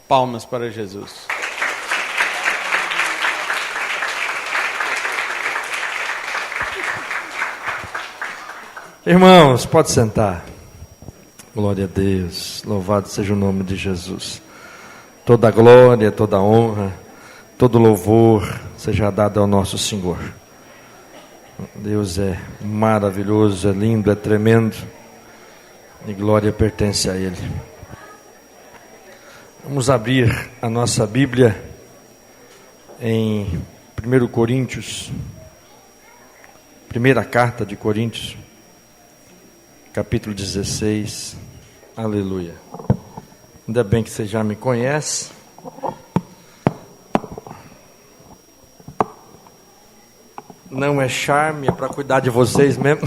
Palmas para Jesus. Irmãos, pode sentar. Glória a Deus, louvado seja o nome de Jesus. Toda glória, toda honra, todo louvor seja dado ao nosso Senhor. Deus é maravilhoso, é lindo, é tremendo, e glória pertence a Ele. Vamos abrir a nossa Bíblia em 1 Coríntios, primeira carta de Coríntios, capítulo 16, aleluia. Ainda bem que você já me conhece. Não é charme, é para cuidar de vocês mesmo.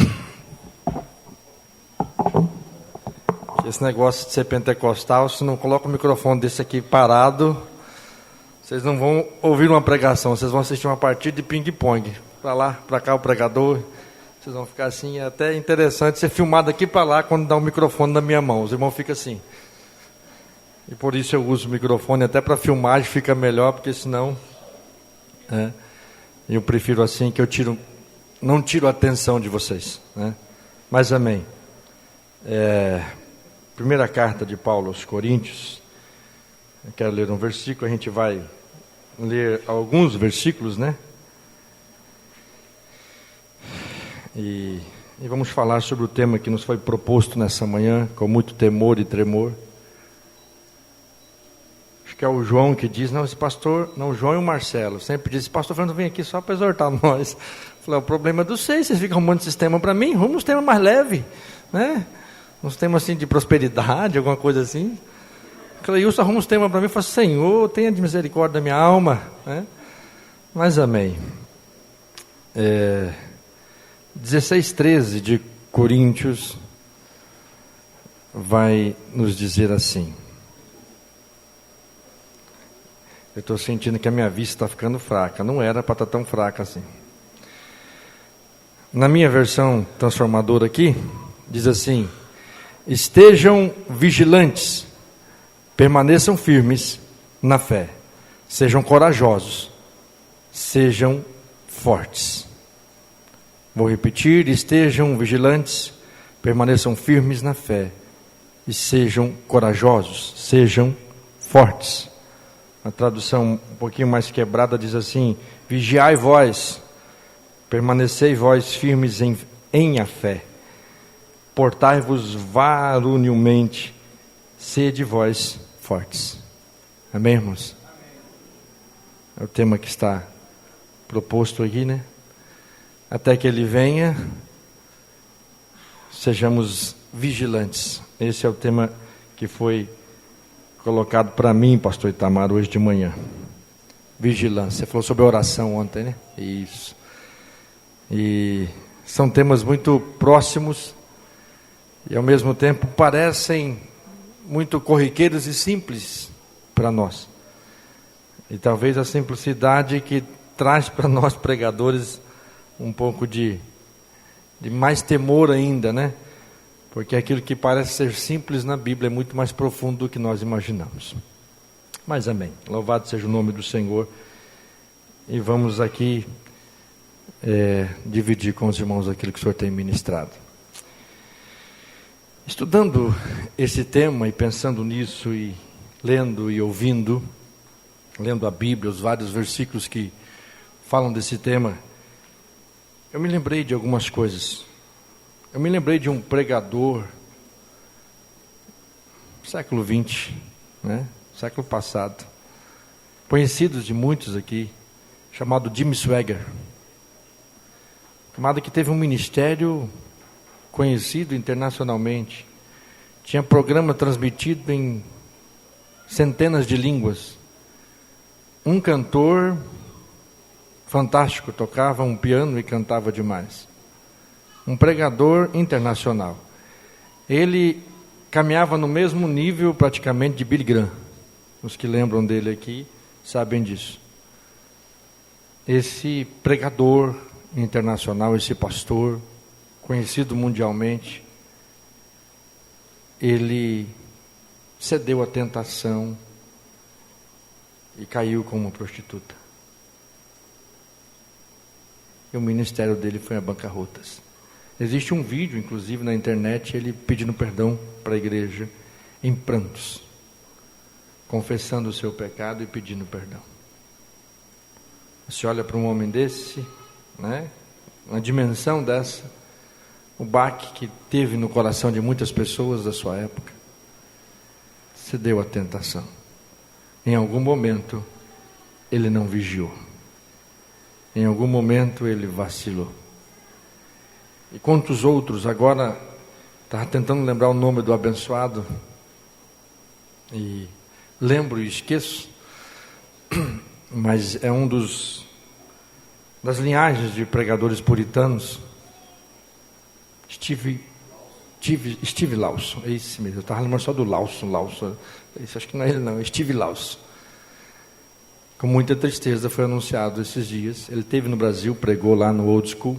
Esse negócio de ser pentecostal, se não coloca o microfone desse aqui parado, vocês não vão ouvir uma pregação, vocês vão assistir uma partida de ping-pong. Para lá, para cá o pregador, vocês vão ficar assim, é até interessante ser filmado daqui para lá quando dá o microfone na minha mão. Os irmãos ficam assim. E por isso eu uso o microfone, até para filmagem fica melhor, porque senão... eu prefiro assim, que não tiro a atenção de vocês, né? Mas amém. Primeira carta de Paulo aos Coríntios, eu quero ler um versículo, a gente vai ler alguns versículos, né? E vamos falar sobre o tema que nos foi proposto nessa manhã, com muito temor e tremor. Acho que é o João que diz, não, esse pastor, não, o João e o Marcelo, sempre diz, pastor Fernando vem aqui só para exortar nós. Eu falei, o problema é dos seis, vocês ficam arrumando esse tema para mim, arruma uns temas mais leves, né? Uns temas assim de prosperidade, alguma coisa assim. Cleilson arruma uns temas para mim e fala, Senhor, tenha de misericórdia da minha alma, né? Mas amém. 16:13 de Coríntios vai nos dizer assim. Eu estou sentindo que a minha vista está ficando fraca. Não era para estar tão fraca assim. Na minha versão transformadora aqui, diz assim: estejam vigilantes, permaneçam firmes na fé, sejam corajosos, sejam fortes. Vou repetir: estejam vigilantes, permaneçam firmes na fé, e sejam corajosos, sejam fortes. A tradução um pouquinho mais quebrada diz assim: vigiai vós, permanecei vós firmes em a fé, portai-vos varonilmente, sede vós fortes. Amém, irmãos? É o tema que está proposto aqui, né? Até que Ele venha, sejamos vigilantes. Esse é o tema que foi colocado para mim, pastor Itamar, hoje de manhã. Vigilância. Você falou sobre oração ontem, né? Isso. E são temas muito próximos e ao mesmo tempo parecem muito corriqueiros e simples para nós. E talvez a simplicidade que traz para nós pregadores um pouco de mais temor ainda, né? Porque aquilo que parece ser simples na Bíblia é muito mais profundo do que nós imaginamos. Mas amém. Louvado seja o nome do Senhor. E vamos aqui dividir com os irmãos aquilo que o Senhor tem ministrado. Estudando esse tema e pensando nisso e lendo e ouvindo, lendo a Bíblia, os vários versículos que falam desse tema, eu me lembrei de algumas coisas. Eu me lembrei de um pregador, século XX, né? Século passado, conhecido de muitos aqui, chamado Jim Swaggart, chamado que teve um ministério conhecido internacionalmente, tinha programa transmitido em centenas de línguas, um cantor fantástico, tocava um piano e cantava demais. Um pregador internacional. Ele caminhava no mesmo nível praticamente de Billy Graham. Os que lembram dele aqui sabem disso. Esse pregador internacional, esse pastor, conhecido mundialmente, ele cedeu à tentação e caiu como uma prostituta. E o ministério dele foi a bancarrotas. Existe um vídeo, inclusive, na internet, ele pedindo perdão para a igreja, em prantos, confessando o seu pecado e pedindo perdão. Você olha para um homem desse, né, uma dimensão dessa, o baque que teve no coração de muitas pessoas da sua época, cedeu à tentação. Em algum momento, ele não vigiou. Em algum momento, ele vacilou. E quantos outros, agora, estava tentando lembrar o nome do abençoado, e lembro e esqueço, mas é um das linhagens de pregadores puritanos, Steve Lawson, é esse mesmo, eu estava lembrando só do Lawson, isso acho que não é ele não, é Steve Lawson. Com muita tristeza foi anunciado esses dias, ele esteve no Brasil, pregou lá no Old School,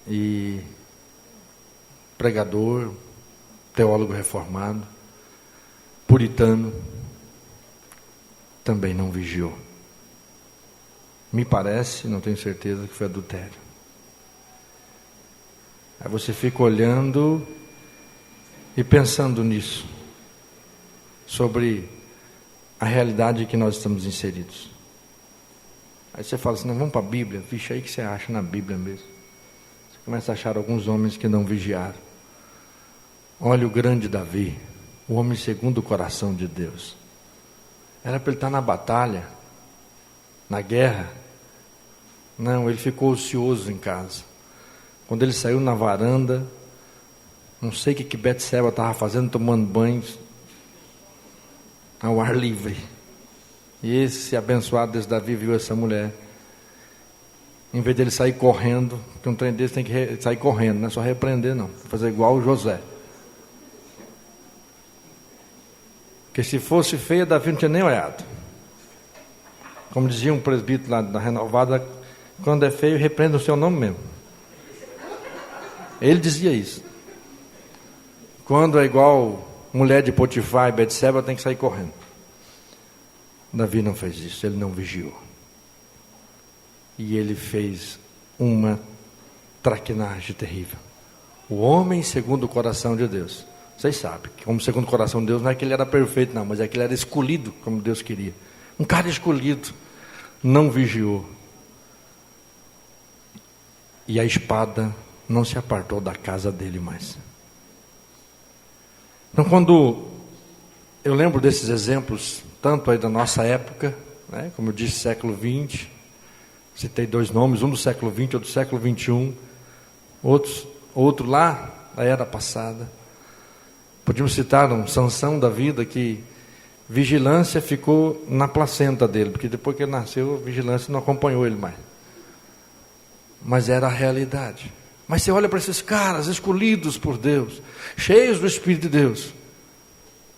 e pregador, teólogo reformado, puritano, também não vigiou. Me parece, não tenho certeza, que foi adultério. Aí você fica olhando e pensando nisso, sobre a realidade que nós estamos inseridos. Aí você fala assim, não, vamos para a Bíblia, vixe, aí que você acha na Bíblia mesmo. Você começa a achar alguns homens que não vigiaram. Olha o grande Davi, o homem segundo o coração de Deus. Era para ele estar na batalha, na guerra. Não, ele ficou ocioso em casa. Quando ele saiu na varanda, não sei o que Betseba estava fazendo, tomando banho ao ar livre. E esse abençoado desse Davi viu essa mulher. Em vez dele sair correndo, porque um trem desse tem que sair correndo, não é só repreender não, fazer igual o José. Porque se fosse feia, Davi não tinha nem olhado. Como dizia um presbítero lá da Renovada, quando é feio, repreenda o seu nome mesmo. Ele dizia isso. Quando é igual mulher de Potifar e Betseba, tem que sair correndo. Davi não fez isso, ele não vigiou. E ele fez uma traquinagem terrível. O homem segundo o coração de Deus. Vocês sabem que como segundo o coração de Deus não é que ele era perfeito não, mas é que ele era escolhido como Deus queria. Um cara escolhido não vigiou. E a espada não se apartou da casa dele mais. Então quando eu lembro desses exemplos, tanto aí da nossa época, né, como eu disse, século XX, citei dois nomes, um do século XX, outro do século XXI, outro lá da era passada. Podíamos citar um Sansão da vida que vigilância ficou na placenta dele, porque depois que ele nasceu, vigilância não acompanhou ele mais. Mas era a realidade. Mas você olha para esses caras escolhidos por Deus, cheios do Espírito de Deus,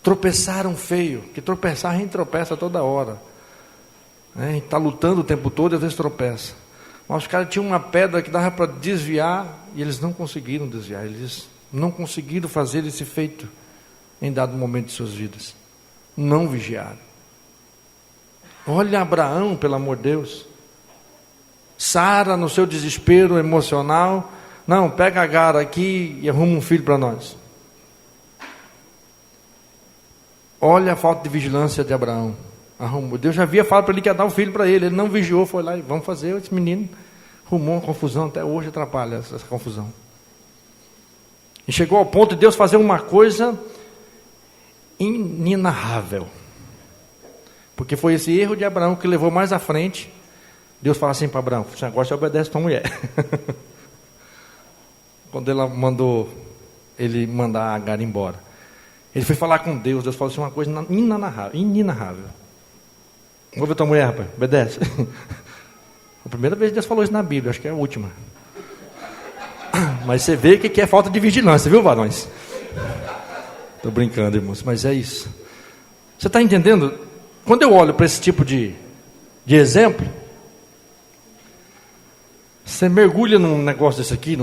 tropeçaram feio, que tropeçar a gente tropeça toda hora. Está lutando o tempo todo e às vezes tropeça. Mas os caras tinham uma pedra que dava para desviar e eles não conseguiram desviar. Eles não conseguiram fazer esse feito em dado momento de suas vidas. Não vigiaram. Olha Abraão, pelo amor de Deus. Sara, no seu desespero emocional, não, pega Agar aqui e arruma um filho para nós. Olha a falta de vigilância de Abraão. Deus já havia falado para ele que ia dar um filho para ele. Ele não vigiou, foi lá e vamos fazer. Esse menino arrumou uma confusão, até hoje atrapalha essa confusão. E chegou ao ponto de Deus fazer uma coisa inenarrável. Porque foi esse erro de Abraão que levou mais à frente. Deus fala assim para Abraão, agora você obedece a tua mulher. Quando ela mandou ele mandar Agar embora, ele foi falar com Deus. Deus falou assim, uma coisa inenarrável. Ouve a tua mulher, rapaz, obedece. A primeira vez que Deus falou isso na Bíblia, acho que é a última. Mas você vê o que é falta de vigilância, viu, varões? Estou brincando, irmãos, mas é isso. Você está entendendo? Quando eu olho para esse tipo de exemplo, você mergulha num negócio desse aqui,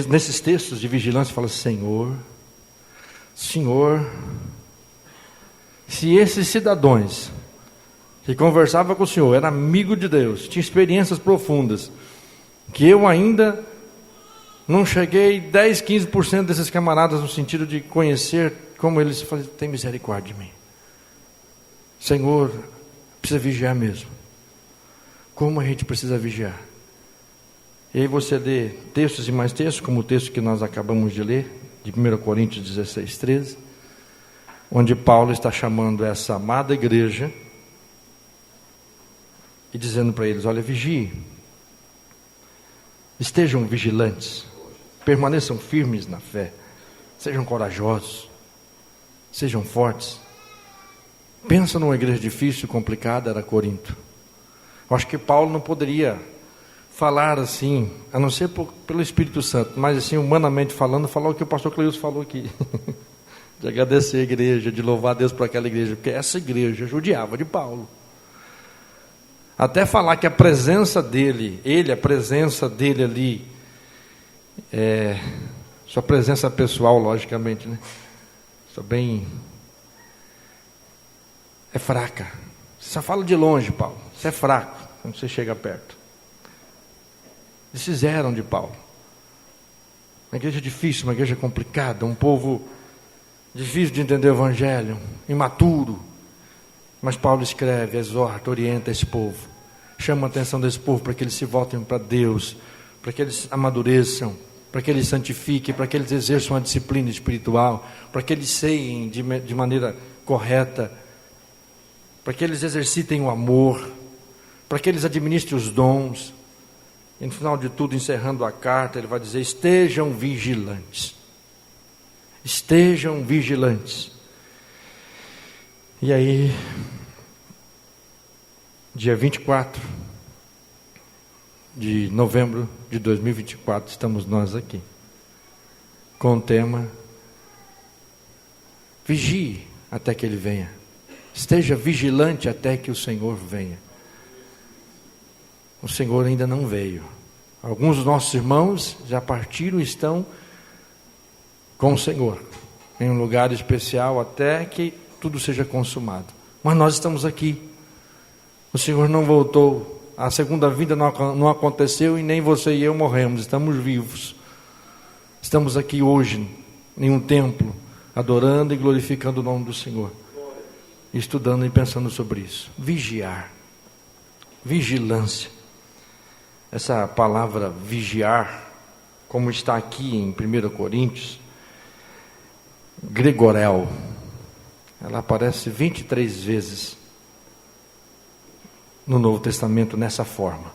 nesses textos de vigilância, e fala, Senhor, se esses cidadãos que conversava com o Senhor, era amigo de Deus, tinha experiências profundas, que eu ainda não cheguei 10, 15% desses camaradas no sentido de conhecer como eles fazem, tem misericórdia de mim. Senhor, precisa vigiar mesmo. Como a gente precisa vigiar? E aí você lê textos e mais textos, como o texto que nós acabamos de ler, de 1 Coríntios 16, 13, onde Paulo está chamando essa amada igreja e dizendo para eles, olha, vigie, estejam vigilantes, permaneçam firmes na fé, sejam corajosos, sejam fortes. Pensa numa igreja difícil, complicada, era Corinto. Eu acho que Paulo não poderia falar assim, a não ser pelo Espírito Santo, mas assim, humanamente falando, falar o que o pastor Cleilson falou aqui, de agradecer a igreja, de louvar a Deus por aquela igreja, porque essa igreja judiava de Paulo. Até falar que a presença dele, a presença dele ali, sua presença pessoal, logicamente, né? Só bem, é fraca. Você só fala de longe, Paulo, você é fraco quando você chega perto. Eles fizeram de Paulo uma igreja difícil, uma igreja complicada, um povo difícil de entender o evangelho, imaturo, mas Paulo escreve, exorta, orienta esse povo, chama a atenção desse povo para que eles se voltem para Deus, para que eles amadureçam, para que eles santifiquem, para que eles exerçam a disciplina espiritual, para que eles ceiem de maneira correta, para que eles exercitem o amor, para que eles administrem os dons. E no final de tudo, encerrando a carta, ele vai dizer, estejam vigilantes. Estejam vigilantes. E aí, dia 24 de novembro de 2024, estamos nós aqui, com o tema, vigie até que Ele venha. Esteja vigilante até que o Senhor venha. O Senhor ainda não veio. Alguns dos nossos irmãos já partiram e estão com o Senhor, em um lugar especial até que tudo seja consumado. Mas nós estamos aqui. O Senhor não voltou. A segunda vinda não aconteceu e nem você e eu morremos. Estamos vivos. Estamos aqui hoje, em um templo, adorando e glorificando o nome do Senhor. Estudando e pensando sobre isso. Vigiar. Vigilância. Essa palavra vigiar, como está aqui em 1 Coríntios, gregorel, ela aparece 23 vezes no Novo Testamento nessa forma.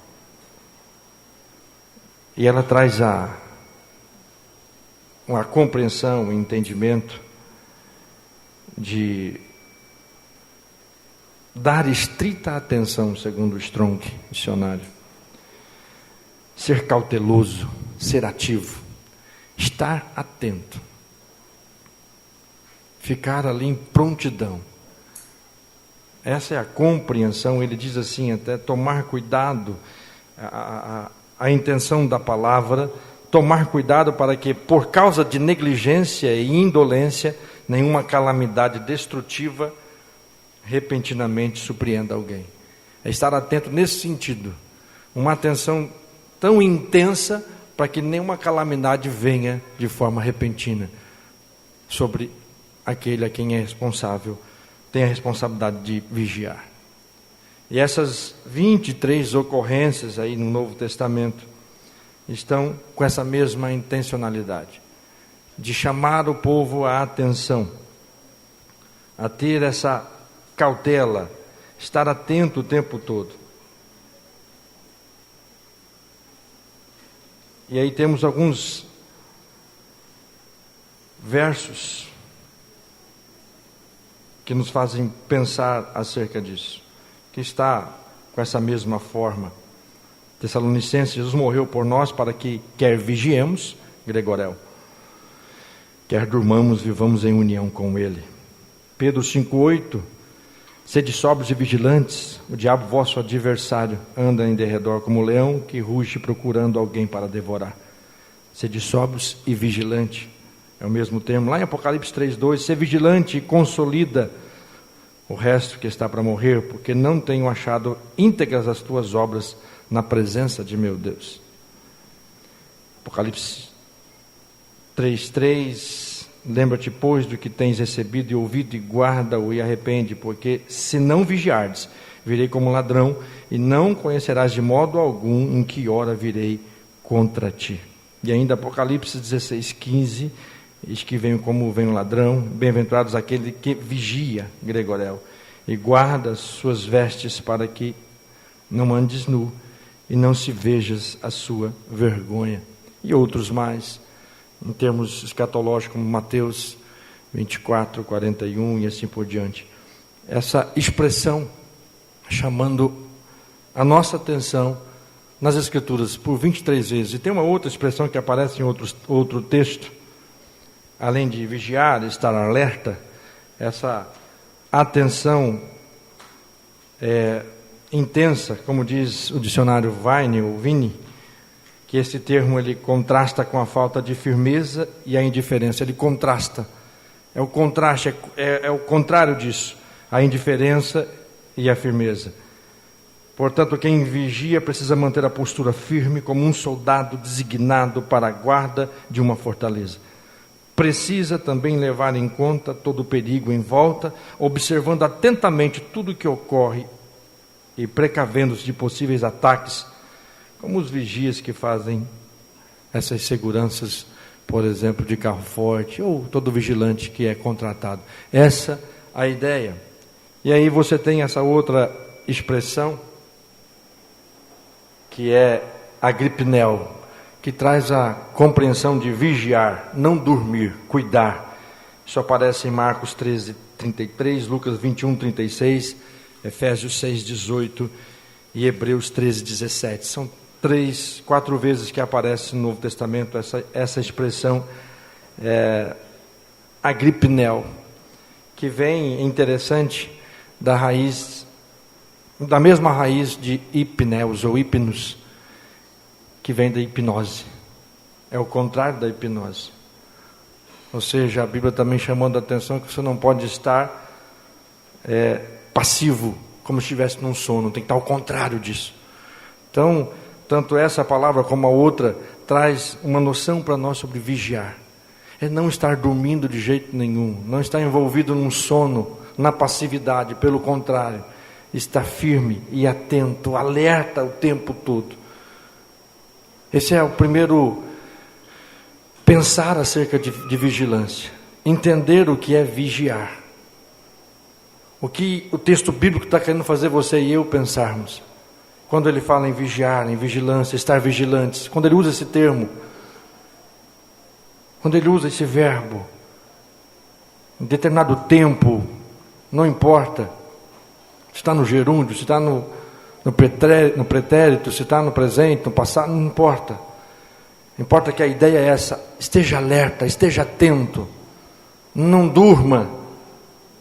E ela traz uma compreensão, um entendimento de dar estrita atenção, segundo o Strong dicionário. Ser cauteloso, ser ativo, estar atento, ficar ali em prontidão. Essa é a compreensão. Ele diz assim, até tomar cuidado, a intenção da palavra, tomar cuidado para que, por causa de negligência e indolência, nenhuma calamidade destrutiva repentinamente surpreenda alguém. É estar atento nesse sentido, uma atenção tão intensa para que nenhuma calamidade venha de forma repentina sobre aquele a quem é responsável, tem a responsabilidade de vigiar. E essas 23 ocorrências aí no Novo Testamento estão com essa mesma intencionalidade, de chamar o povo à atenção, a ter essa cautela, estar atento o tempo todo. E aí temos alguns versos que nos fazem pensar acerca disso, que está com essa mesma forma. Tessalonicenses, Jesus morreu por nós para que quer vigiemos, gregorel, quer durmamos, vivamos em união com Ele. Pedro 5,8, sede sóbrios e vigilantes, o diabo vosso adversário anda em derredor como leão que ruge procurando alguém para devorar. Sede sóbrios e vigilante, é o mesmo termo. Lá em Apocalipse 3,2, ser vigilante e consolida o resto que está para morrer, porque não tenho achado íntegras as tuas obras na presença de meu Deus. Apocalipse 3:3, lembra-te, pois, do que tens recebido e ouvido, e guarda-o e arrepende, porque se não vigiardes, virei como ladrão, e não conhecerás de modo algum em que hora virei contra ti. E ainda Apocalipse 16:15, eis que venho como vem um ladrão, bem-aventurados aquele que vigia, Gregorel, e guarda as suas vestes para que não andes nu, e não se vejas a sua vergonha. E outros mais, em termos escatológicos, como Mateus 24:41 e assim por diante. Essa expressão chamando a nossa atenção nas Escrituras por 23 vezes. E tem uma outra expressão que aparece em outro texto, além de vigiar, estar alerta, essa atenção intensa, como diz o dicionário Vine, que esse termo ele contrasta com a falta de firmeza e a indiferença. Ele contrasta, é o contraste, é o contrário disso, a indiferença e a firmeza. Portanto, quem vigia precisa manter a postura firme como um soldado designado para a guarda de uma fortaleza. Precisa também levar em conta todo o perigo em volta, observando atentamente tudo o que ocorre e precavendo-se de possíveis ataques, como os vigias que fazem essas seguranças, por exemplo, de carro forte, ou todo vigilante que é contratado. Essa é a ideia. E aí você tem essa outra expressão, que é agripnel, que traz a compreensão de vigiar, não dormir, cuidar. Isso aparece em Marcos 13:33, Lucas 21:36, Efésios 6:18 e Hebreus 13:17. São 4 vezes que aparece no Novo Testamento essa expressão agripnel, que vem, interessante, da mesma raiz de hipneus ou hipnos, que vem da hipnose. É o contrário da hipnose. Ou seja, a Bíblia também chamando a atenção que você não pode estar passivo, como se estivesse num sono, tem que estar ao contrário disso. Então, tanto essa palavra como a outra traz uma noção para nós sobre vigiar. É não estar dormindo de jeito nenhum, não estar envolvido num sono, na passividade, pelo contrário, estar firme e atento, alerta o tempo todo. Esse é o primeiro pensar acerca de vigilância, entender o que é vigiar. O que o texto bíblico está querendo fazer você e eu pensarmos. Quando ele fala em vigiar, em vigilância, estar vigilantes, quando ele usa esse termo, quando ele usa esse verbo, em determinado tempo, não importa se está no gerúndio, se está no pretérito, se está no presente, no passado, não importa. Importa que a ideia é essa: esteja alerta, esteja atento, não durma,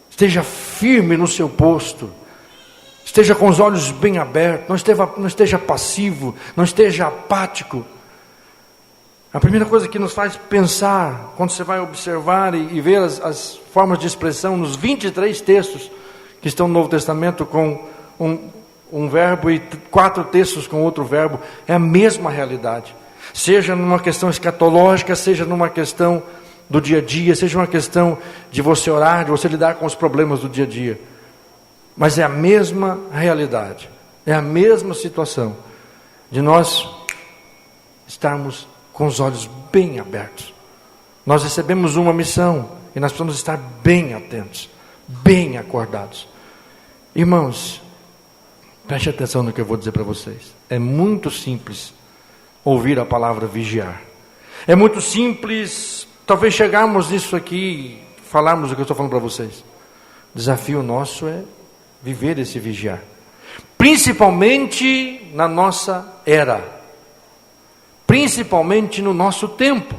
esteja firme no seu posto, esteja com os olhos bem abertos, não esteja passivo, não esteja apático. A primeira coisa que nos faz pensar, quando você vai observar e ver as formas de expressão nos 23 textos que estão no Novo Testamento com um verbo e 4 textos com outro verbo, é a mesma realidade. Seja numa questão escatológica, seja numa questão do dia a dia, seja uma questão de você orar, de você lidar com os problemas do dia a dia. Mas é a mesma realidade, é a mesma situação de nós estarmos com os olhos bem abertos. Nós recebemos uma missão e nós precisamos estar bem atentos, bem acordados. Irmãos, preste atenção no que eu vou dizer para vocês. É muito simples ouvir a palavra vigiar. É muito simples, talvez chegarmos nisso aqui, falarmos o que eu estou falando para vocês. O desafio nosso é viver esse vigiar, principalmente na nossa era, principalmente no nosso tempo,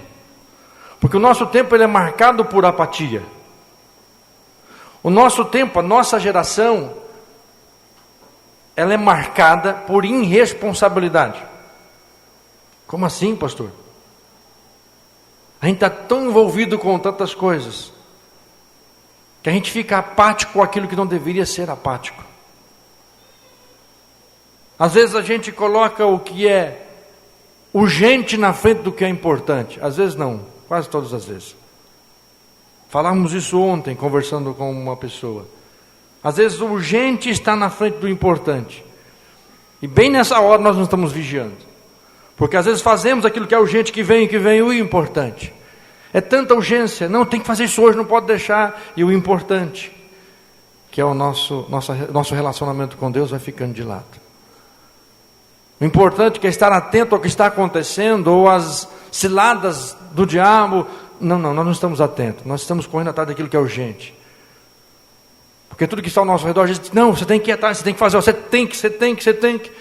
porque o nosso tempo ele é marcado por apatia. O nosso tempo, a nossa geração, ela é marcada por irresponsabilidade. Como assim, pastor? A gente está tão envolvido com tantas coisas. que a gente fica apático com aquilo que não deveria ser apático. Às vezes a gente coloca o que é urgente na frente do que é importante. Às vezes não, quase todas as vezes. Falamos isso ontem, conversando com uma pessoa. Às vezes o urgente está na frente do importante. E bem nessa hora nós não estamos vigiando. Porque às vezes fazemos aquilo que é urgente, que vem o importante. É tanta urgência, não, tem que fazer isso hoje, não pode deixar. E o importante, que é o nosso relacionamento com Deus, vai ficando de lado. O importante que é estar atento ao que está acontecendo, ou às ciladas do diabo. Não, nós não estamos atentos, nós estamos correndo atrás daquilo que é urgente. Porque tudo que está ao nosso redor diz, não, você tem que ir atrás, você tem que fazer, você tem que.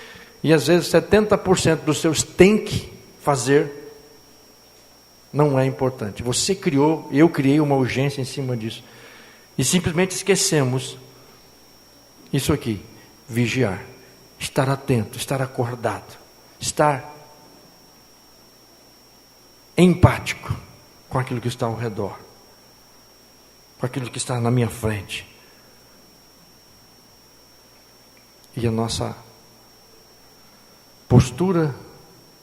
E às vezes 70% dos seus tem que fazer não é importante. Você criou, eu criei uma urgência em cima disso. E simplesmente esquecemos isso aqui, vigiar. Estar atento, estar acordado, estar empático com aquilo que está ao redor, com aquilo que está na minha frente. E a nossa postura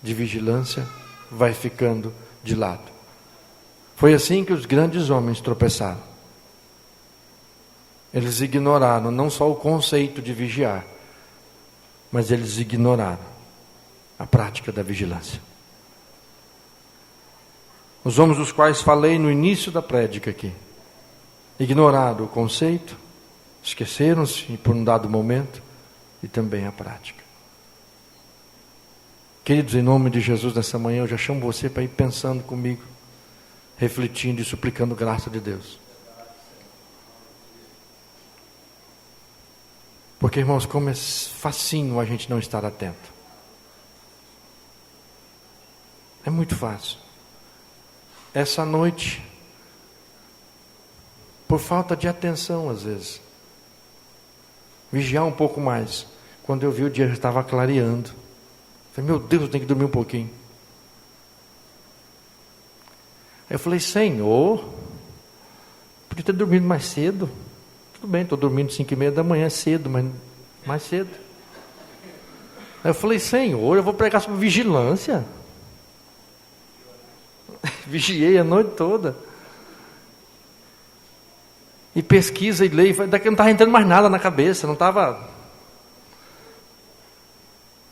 de vigilância vai ficando de lado. Foi assim que os grandes homens tropeçaram. Eles ignoraram não só o conceito de vigiar, mas eles ignoraram a prática da vigilância. Os homens dos quais falei no início da prédica aqui, ignoraram o conceito, esqueceram-se por um dado momento, e também a prática. Queridos, em nome de Jesus, nessa manhã eu já chamo você para ir pensando comigo, refletindo e suplicando graça de Deus. Porque, irmãos, como é facinho a gente não estar atento. É muito fácil. Essa noite, por falta de atenção às vezes, vigiar um pouco mais. Quando eu vi o dia já estava clareando. Falei, meu Deus, eu tenho que dormir um pouquinho. Aí eu falei, Senhor, podia ter dormido mais cedo. Tudo bem, estou dormindo 5:30 da manhã, cedo, mas mais cedo. Aí eu falei, Senhor, eu vou pregar sobre vigilância. Vigiei a noite toda. E pesquisa e leio, daqui não estava entrando mais nada na cabeça,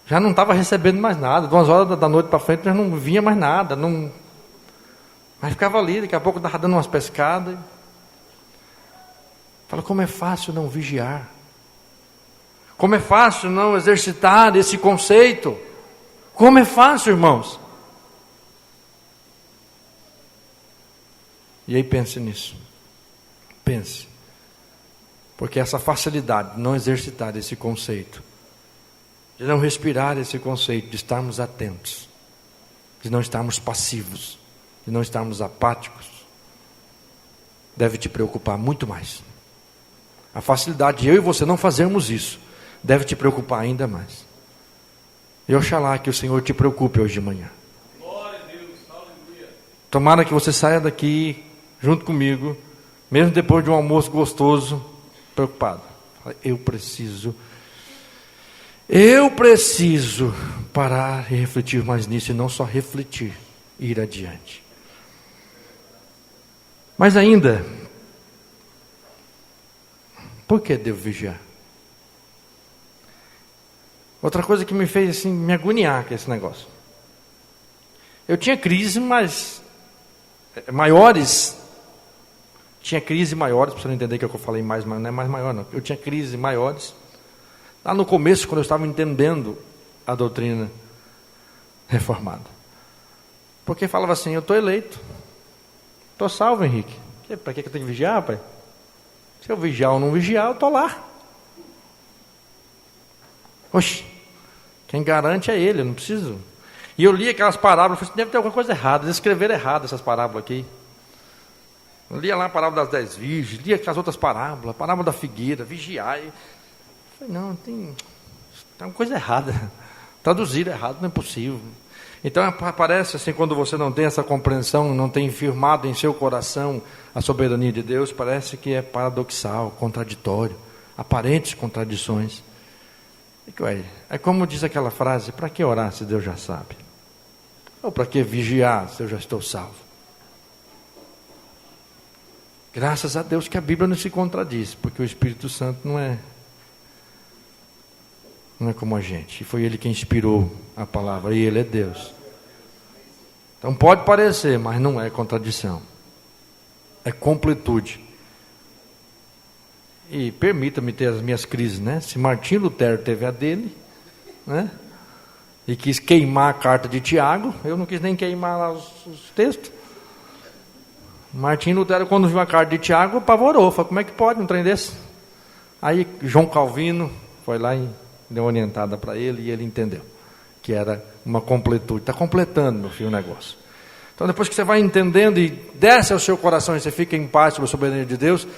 já não estava recebendo mais nada. De umas horas da noite para frente já não vinha mais nada, mas ficava ali, daqui a pouco estava dando umas pescadas. Fala, como é fácil não vigiar, como é fácil não exercitar esse conceito, como é fácil, irmãos. E aí pense nisso. Pense, porque essa facilidade de não exercitar esse conceito, de não respirar esse conceito, de estarmos atentos, de não estarmos passivos, de não estarmos apáticos, deve te preocupar muito mais. A facilidade de eu e você não fazermos isso, deve te preocupar ainda mais. E oxalá que o Senhor te preocupe hoje de manhã. Glória a Deus, aleluia. Tomara que você saia daqui junto comigo, mesmo depois de um almoço gostoso, preocupado. Eu preciso parar e refletir mais nisso, e não só refletir, ir adiante. Mas ainda, por que devo vigiar? Outra coisa que me fez assim, me agoniar com esse negócio. Eu tinha crises maiores. Tinha crises maiores, para você não entender que eu falei mais, mas não é mais maior não. Eu tinha crises maiores. Lá no começo, quando eu estava entendendo a doutrina reformada. Porque falava assim, eu estou eleito. Estou salvo, Henrique. Para que eu tenho que vigiar, pai? Se eu vigiar ou não vigiar, eu estou lá. Oxe, quem garante é ele, eu não preciso. E eu li aquelas parábolas, falei, deve ter alguma coisa errada, eles escreveram errado essas parábolas aqui. Eu lia lá a parábola das 10 virgens, lia aquelas outras parábolas, a parábola da figueira, vigiar. Eu falei, não, tem uma coisa errada. Traduzir errado, não é possível. Então parece assim, quando você não tem essa compreensão, não tem firmado em seu coração a soberania de Deus, parece que é paradoxal, contraditório, aparentes contradições. É como diz aquela frase: para que orar se Deus já sabe? Ou para que vigiar se eu já estou salvo? Graças a Deus que a Bíblia não se contradiz, porque o Espírito Santo não é como a gente. E foi Ele quem inspirou a palavra, e Ele é Deus. Então pode parecer, mas não é contradição. É completude. E permita-me ter as minhas crises, né? Se Martim Lutero teve a dele, né? E quis queimar a carta de Tiago, eu não quis nem queimar lá os textos. Martim Lutero, quando viu a carta de Tiago, apavorou, falou: como é que pode um trem desse? Aí João Calvino foi lá e deu uma orientada para ele, e ele entendeu que era uma completude. Está completando, meu filho, o negócio. Então depois que você vai entendendo e desce ao seu coração e você fica em paz sobre a soberania de Deus,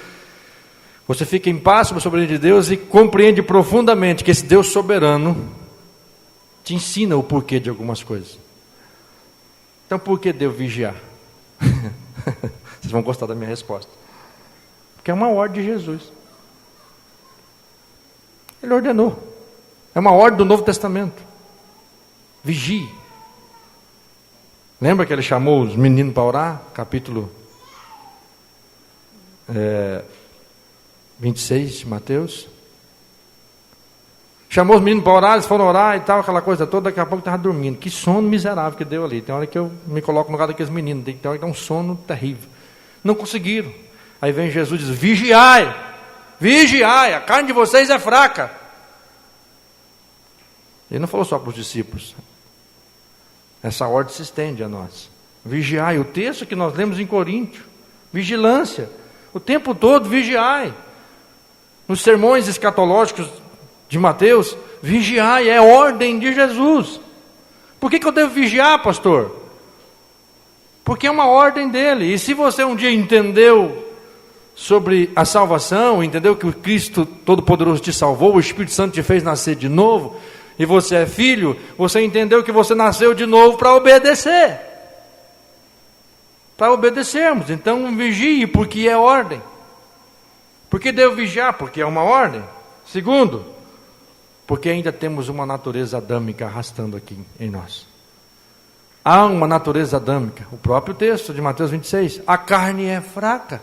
você fica em paz sobre a soberania de Deus e compreende profundamente que esse Deus soberano te ensina o porquê de algumas coisas. Então por que devo vigiar? Vocês vão gostar da minha resposta. Porque é uma ordem de Jesus. Ele ordenou. É uma ordem do Novo Testamento. Vigie. Lembra que ele chamou os meninos para orar? Capítulo 26 de Mateus. Chamou os meninos para orar, eles foram orar e tal, aquela coisa toda, daqui a pouco estava dormindo. Que sono miserável que deu ali. Tem hora que eu me coloco no lugar daqueles meninos, tem hora que dá um sono terrível. Não conseguiram. Aí vem Jesus e diz: vigiai, vigiai, a carne de vocês é fraca. Ele não falou só para os discípulos. Essa ordem se estende a nós. Vigiai, o texto que nós lemos em Coríntios. Vigilância, o tempo todo vigiai. Nos sermões escatológicos de Mateus, vigiai, é ordem de Jesus. Por que eu devo vigiar, pastor? Porque é uma ordem dele. E se você um dia entendeu sobre a salvação, entendeu que o Cristo Todo-Poderoso te salvou, o Espírito Santo te fez nascer de novo, e você é filho, você entendeu que você nasceu de novo para obedecer. Para obedecermos. Então vigie, porque é ordem. Por que devo vigiar? Porque é uma ordem. Segundo, porque ainda temos uma natureza adâmica arrastando aqui em nós. Há uma natureza adâmica. O próprio texto de Mateus 26. A carne é fraca.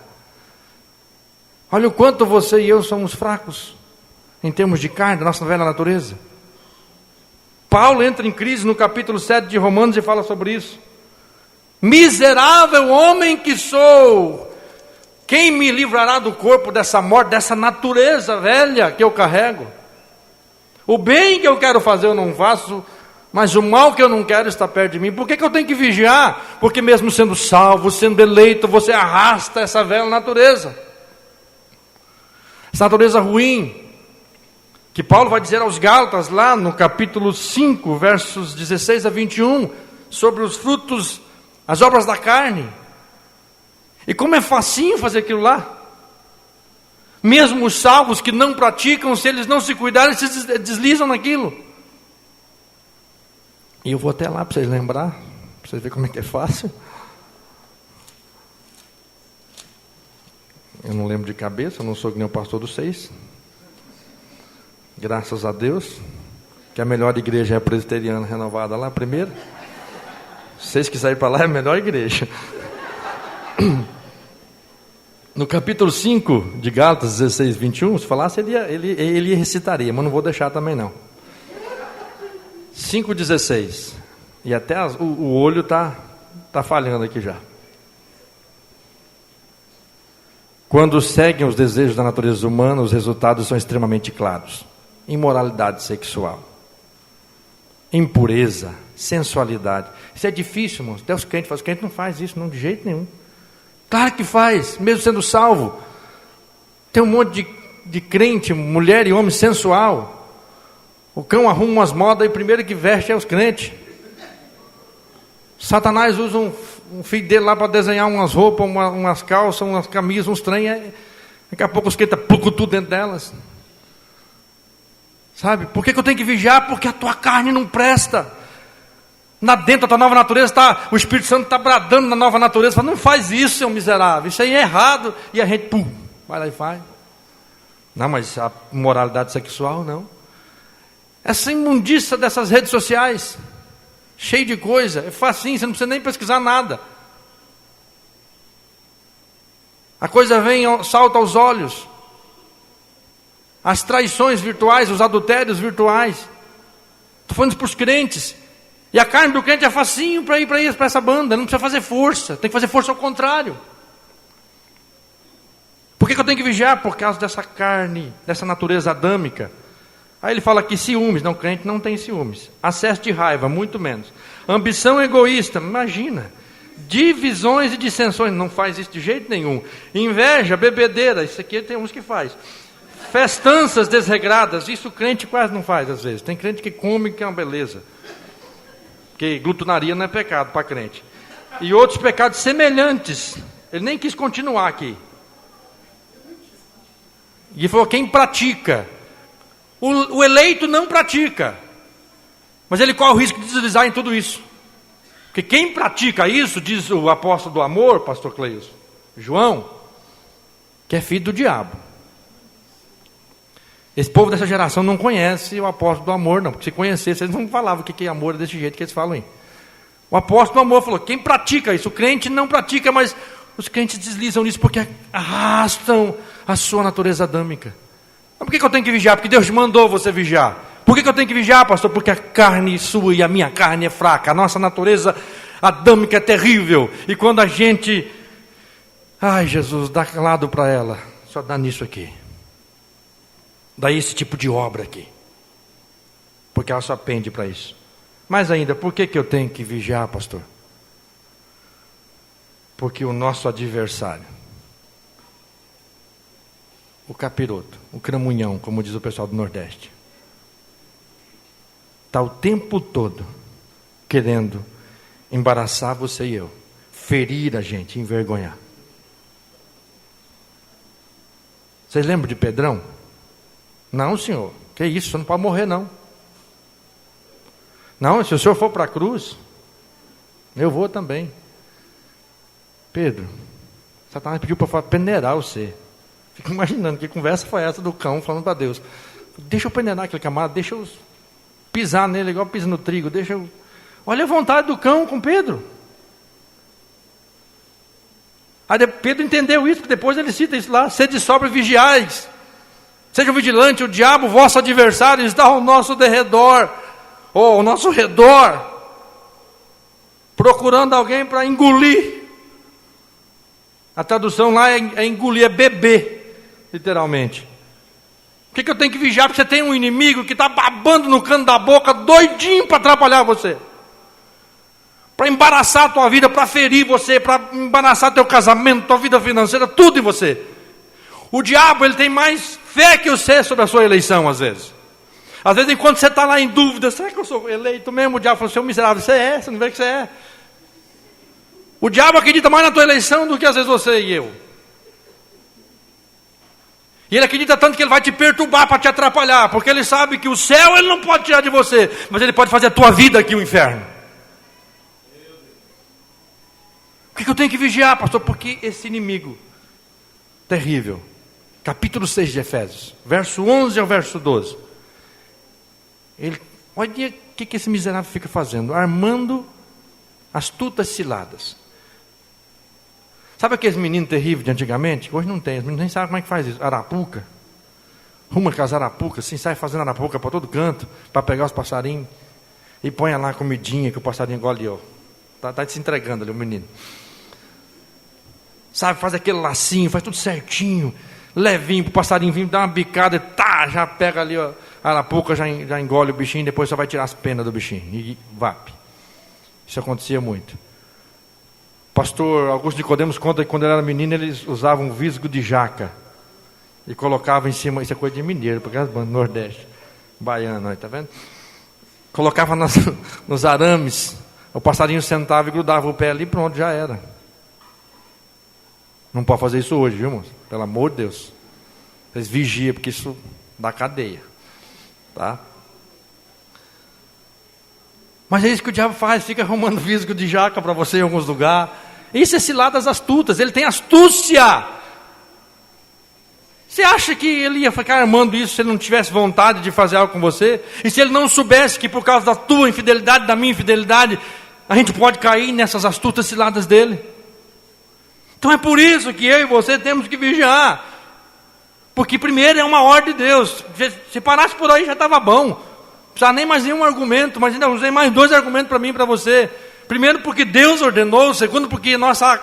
Olha o quanto você e eu somos fracos em termos de carne, da nossa velha natureza. Paulo entra em crise no capítulo 7 de Romanos e fala sobre isso. Miserável homem que sou! Quem me livrará do corpo dessa morte, dessa natureza velha que eu carrego? O bem que eu quero fazer eu não faço, mas o mal que eu não quero está perto de mim. Por que eu tenho que vigiar? Porque mesmo sendo salvo, sendo eleito, você arrasta essa velha natureza. Essa natureza ruim, que Paulo vai dizer aos Gálatas, lá no capítulo 5, versos 16 a 21, sobre os frutos, as obras da carne. E como é facinho fazer aquilo lá. Mesmo os salvos que não praticam, se eles não se cuidarem, eles se deslizam naquilo. E eu vou até lá para vocês lembrar, para vocês verem como é que é fácil. Eu não lembro de cabeça, eu não sou que nem o pastor dos 6. Graças a Deus, que a melhor igreja é a presbiteriana renovada lá, primeiro. Se vocês quiserem ir para lá, é a melhor igreja. No capítulo 5 de Gálatas 16, 21, se falasse, ele recitaria, mas não vou deixar também não. 5,16. E até o olho está falhando aqui já. Quando seguem os desejos da natureza humana, os resultados são extremamente claros. Imoralidade sexual, impureza, sensualidade. Isso é difícil, irmãos. Até os crentes não faz isso, não, de jeito nenhum. Claro que faz, mesmo sendo salvo. Tem um monte de crente, mulher e homem sensual. O cão arruma umas modas e o primeiro que veste é os crentes. Satanás usa um filho dele lá para desenhar umas roupas, umas calças, umas camisas, uns trem. Daqui a pouco os crentes pucam tudo dentro delas. Sabe? Por que eu tenho que vigiar? Porque a tua carne não presta. Dentro da tua nova natureza, o Espírito Santo está bradando na nova natureza, fala, não faz isso, seu miserável, isso aí é errado, e a gente, vai lá e faz. Não, mas a moralidade sexual, não. Essa imundícia dessas redes sociais, cheio de coisa, é facinho, você não precisa nem pesquisar nada. A coisa vem, salta aos olhos. As traições virtuais, os adultérios virtuais. Estou falando para os crentes. E a carne do crente é facinho para ir para essa banda. Não precisa fazer força. Tem que fazer força ao contrário. Por que eu tenho que vigiar? Por causa dessa carne, dessa natureza adâmica. Aí ele fala aqui ciúmes. Não, crente não tem ciúmes. Acesso de raiva, muito menos. Ambição egoísta, imagina. Divisões e dissensões, não faz isso de jeito nenhum. Inveja, bebedeira, isso aqui tem uns que faz. Festanças desregradas, isso o crente quase não faz às vezes. Tem crente que come, que é uma beleza. Porque glutonaria não é pecado para crente. E outros pecados semelhantes. Ele nem quis continuar aqui. E falou, quem pratica. O eleito não pratica. Mas ele corre o risco de deslizar em tudo isso. Porque quem pratica isso, diz o apóstolo do amor, pastor Cleison, João, que é filho do diabo. Esse povo dessa geração não conhece o apóstolo do amor, não. Porque se conhecesse, eles não falavam o que é amor desse jeito que eles falam aí. O apóstolo do amor falou, quem pratica isso? O crente não pratica, mas os crentes deslizam nisso porque arrastam a sua natureza adâmica. Mas por que eu tenho que vigiar? Porque Deus mandou você vigiar. Por que eu tenho que vigiar, pastor? Porque a carne sua e a minha carne é fraca. A nossa natureza adâmica é terrível. E quando a gente... Ai, Jesus, dá lado para ela. Só dá nisso aqui. Dá esse tipo de obra aqui. Porque ela só pende para isso. Mas ainda, por que eu tenho que vigiar, pastor? Porque o nosso adversário, o capiroto, o cramunhão, como diz o pessoal do Nordeste, está o tempo todo querendo embaraçar você e eu, ferir a gente, envergonhar. Vocês lembram de Pedrão? Não, senhor, que isso, você não pode morrer não. Não, se o senhor for para a cruz, eu vou também. Pedro, Satanás pediu para peneirar você. Fico imaginando que conversa foi essa do cão falando para Deus. Deixa eu peneirar aquele camarada, deixa eu pisar nele igual pisa no trigo, deixa eu... Olha a vontade do cão com Pedro. Aí Pedro entendeu isso, porque depois ele cita isso lá, sede sóbrios e vigiais. Sejam vigilantes, o diabo, vosso adversário, está ao nosso derredor, ou ao nosso redor, procurando alguém para engolir. A tradução lá é engolir, é beber, literalmente. Por que eu tenho que vigiar? Porque você tem um inimigo que está babando no canto da boca, doidinho para atrapalhar você. Para embaraçar a tua vida, para ferir você, para embaraçar teu casamento, tua vida financeira, tudo em você. O diabo, ele tem mais fé que você sobre a sua eleição, às vezes. Às vezes, enquanto você está lá em dúvida, será que eu sou eleito mesmo? O diabo fala, seu miserável, você não vê que você é. O diabo acredita mais na tua eleição do que às vezes você e eu. E ele acredita tanto que ele vai te perturbar para te atrapalhar, porque ele sabe que o céu ele não pode tirar de você, mas ele pode fazer a tua vida aqui o inferno. Por que eu tenho que vigiar, pastor? Porque esse inimigo terrível, capítulo 6 de Efésios, verso 11 ao verso 12, olha o que esse miserável fica fazendo, armando astutas ciladas. Sabe aqueles meninos terríveis de antigamente? Hoje não tem, os meninos nem sabem como é que faz isso. Arapuca. Ruma com as arapucas, assim, sai fazendo arapuca para todo canto, para pegar os passarinhos. E põe lá a comidinha que o passarinho engole, ó. Está se entregando ali o menino. Sabe, faz aquele lacinho, faz tudo certinho, levinho, para o passarinho vir, dá uma bicada, tá, já pega ali, ó, a arapuca, já engole o bichinho, depois só vai tirar as penas do bichinho. E vape. Isso acontecia muito. Pastor Augusto Nicodemos conta que quando ele era menino, eles usavam um visgo de jaca e colocavam em cima, isso é coisa de mineiro, porque as bandas do Nordeste, baiano, está vendo? Colocava nos arames, o passarinho sentava e grudava o pé ali, pronto, já era. Não pode fazer isso hoje, viu, moço? Pelo amor de Deus. Vocês vigiam, porque isso dá cadeia, tá? Mas é isso que o diabo faz, fica arrumando visgo de jaca para você em alguns lugares. Isso é ciladas astutas, ele tem astúcia. Você acha que ele ia ficar armando isso se ele não tivesse vontade de fazer algo com você? E se ele não soubesse que por causa da tua infidelidade, da minha infidelidade, a gente pode cair nessas astutas ciladas dele? Então é por isso que eu e você temos que vigiar. Porque primeiro é uma ordem de Deus. Se parasse por aí já estava bom. Não precisava nem mais nenhum argumento, mas ainda usei mais 2 argumentos para mim e para você. Primeiro porque Deus ordenou, segundo porque nossa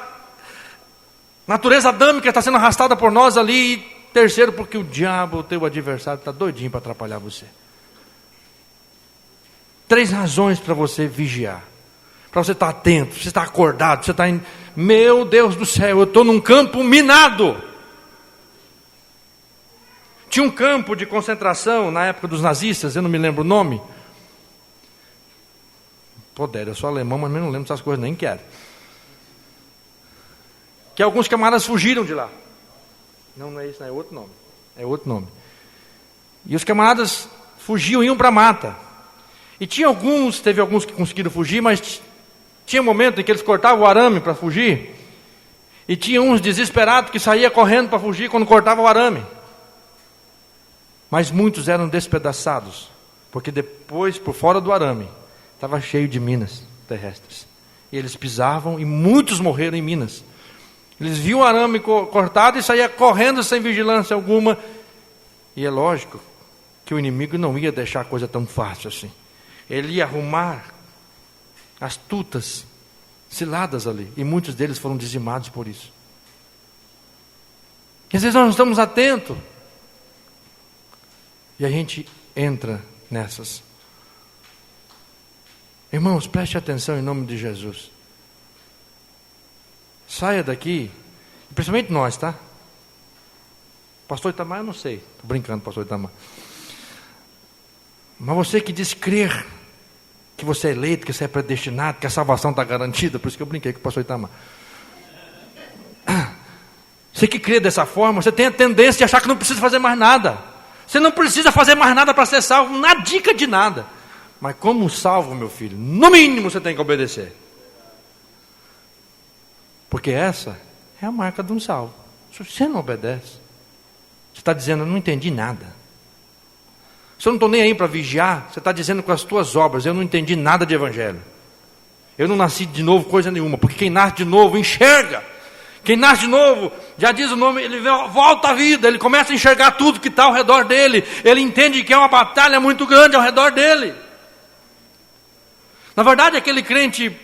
natureza adâmica está sendo arrastada por nós ali, e terceiro porque o diabo, o teu adversário, está doidinho para atrapalhar você. 3 razões para você vigiar. Para você estar atento, você estar acordado, você estar em... Meu Deus do céu, eu estou num campo minado. Tinha um campo de concentração na época dos nazistas, eu não me lembro o nome. Poder, eu sou alemão, mas não lembro dessas coisas, nem quero. Que alguns camaradas fugiram de lá. Não é isso, não é outro nome. É outro nome. E os camaradas fugiam, iam para a mata. E teve alguns que conseguiram fugir, mas tinha um momento em que eles cortavam o arame para fugir. E tinha uns desesperados que saíam correndo para fugir quando cortavam o arame. Mas muitos eram despedaçados, porque depois, por fora do arame, estava cheio de minas terrestres. E eles pisavam e muitos morreram em minas. Eles viam o arame cortado e saíam correndo sem vigilância alguma. E é lógico que o inimigo não ia deixar a coisa tão fácil assim. Ele ia arrumar astutas, ciladas ali. E muitos deles foram dizimados por isso. E às vezes nós não estamos atentos. E a gente entra nessas. Irmãos, preste atenção em nome de Jesus. Saia daqui, principalmente nós, tá? Pastor Itamar, eu não sei. Estou brincando, pastor Itamar. Mas você que diz crer que você é eleito, que você é predestinado, que a salvação está garantida, por isso que eu brinquei com o pastor Itamar. Você que crê dessa forma, você tem a tendência de achar que não precisa fazer mais nada. Você não precisa fazer mais nada para ser salvo, na dica de nada. Mas como salvo, meu filho, no mínimo você tem que obedecer. Porque essa é a marca de um salvo. Se você não obedece, você está dizendo, eu não entendi nada. Se eu não estou nem aí para vigiar, você está dizendo com as tuas obras, eu não entendi nada de evangelho. Eu não nasci de novo coisa nenhuma, porque quem nasce de novo enxerga. Quem nasce de novo, já diz o nome, ele volta à vida, ele começa a enxergar tudo que está ao redor dele, ele entende que é uma batalha muito grande ao redor dele. Na verdade, aquele crente,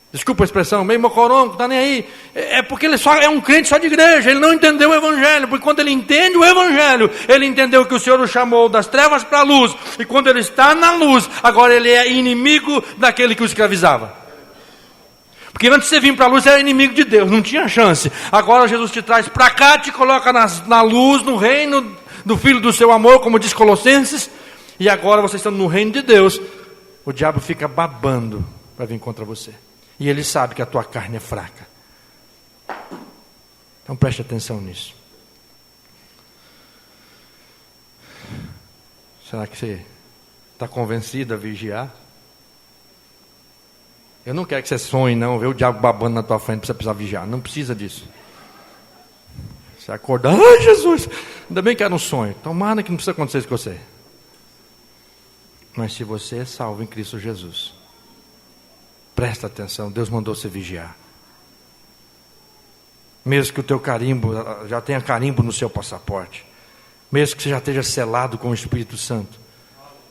desculpa a expressão, meio mocorongo, está nem aí, é porque ele só é um crente só de igreja, ele não entendeu o evangelho, porque quando ele entende o evangelho, ele entendeu que o Senhor o chamou das trevas para a luz, e quando ele está na luz, agora ele é inimigo daquele que o escravizava. Porque antes de você vir para a luz, você era inimigo de Deus, não tinha chance. Agora Jesus te traz para cá, te coloca na luz, no reino do Filho do seu amor, como diz Colossenses. E agora você estando no reino de Deus, o diabo fica babando para vir contra você. E ele sabe que a tua carne é fraca. Então preste atenção nisso. Será que você está convencido a vigiar? Eu não quero que você sonhe, não, ver o diabo babando na tua frente para você precisar vigiar. Não precisa disso. Você acordar, ai Jesus, ainda bem que era um sonho. Tomara que não precisa acontecer isso com você. Mas se você é salvo em Cristo Jesus, presta atenção, Deus mandou você vigiar. Mesmo que o teu carimbo, já tenha carimbo no seu passaporte. Mesmo que você já esteja selado com o Espírito Santo.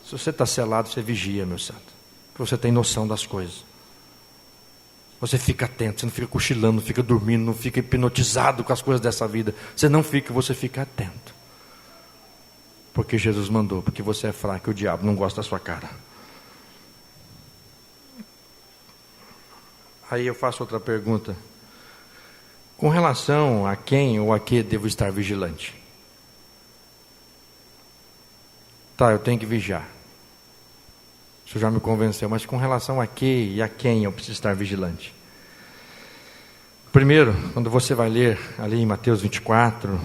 Se você está selado, você vigia, meu santo. Porque você tem noção das coisas. Você fica atento, você não fica cochilando, não fica dormindo, não fica hipnotizado com as coisas dessa vida. Você não fica, você fica atento. Porque Jesus mandou, porque você é fraco e o diabo não gosta da sua cara. Aí eu faço outra pergunta. Com relação a quem ou a que devo estar vigilante? Tá, eu tenho que vigiar. Isso já me convenceu, mas com relação a que e a quem eu preciso estar vigilante? Primeiro, quando você vai ler ali em Mateus 24,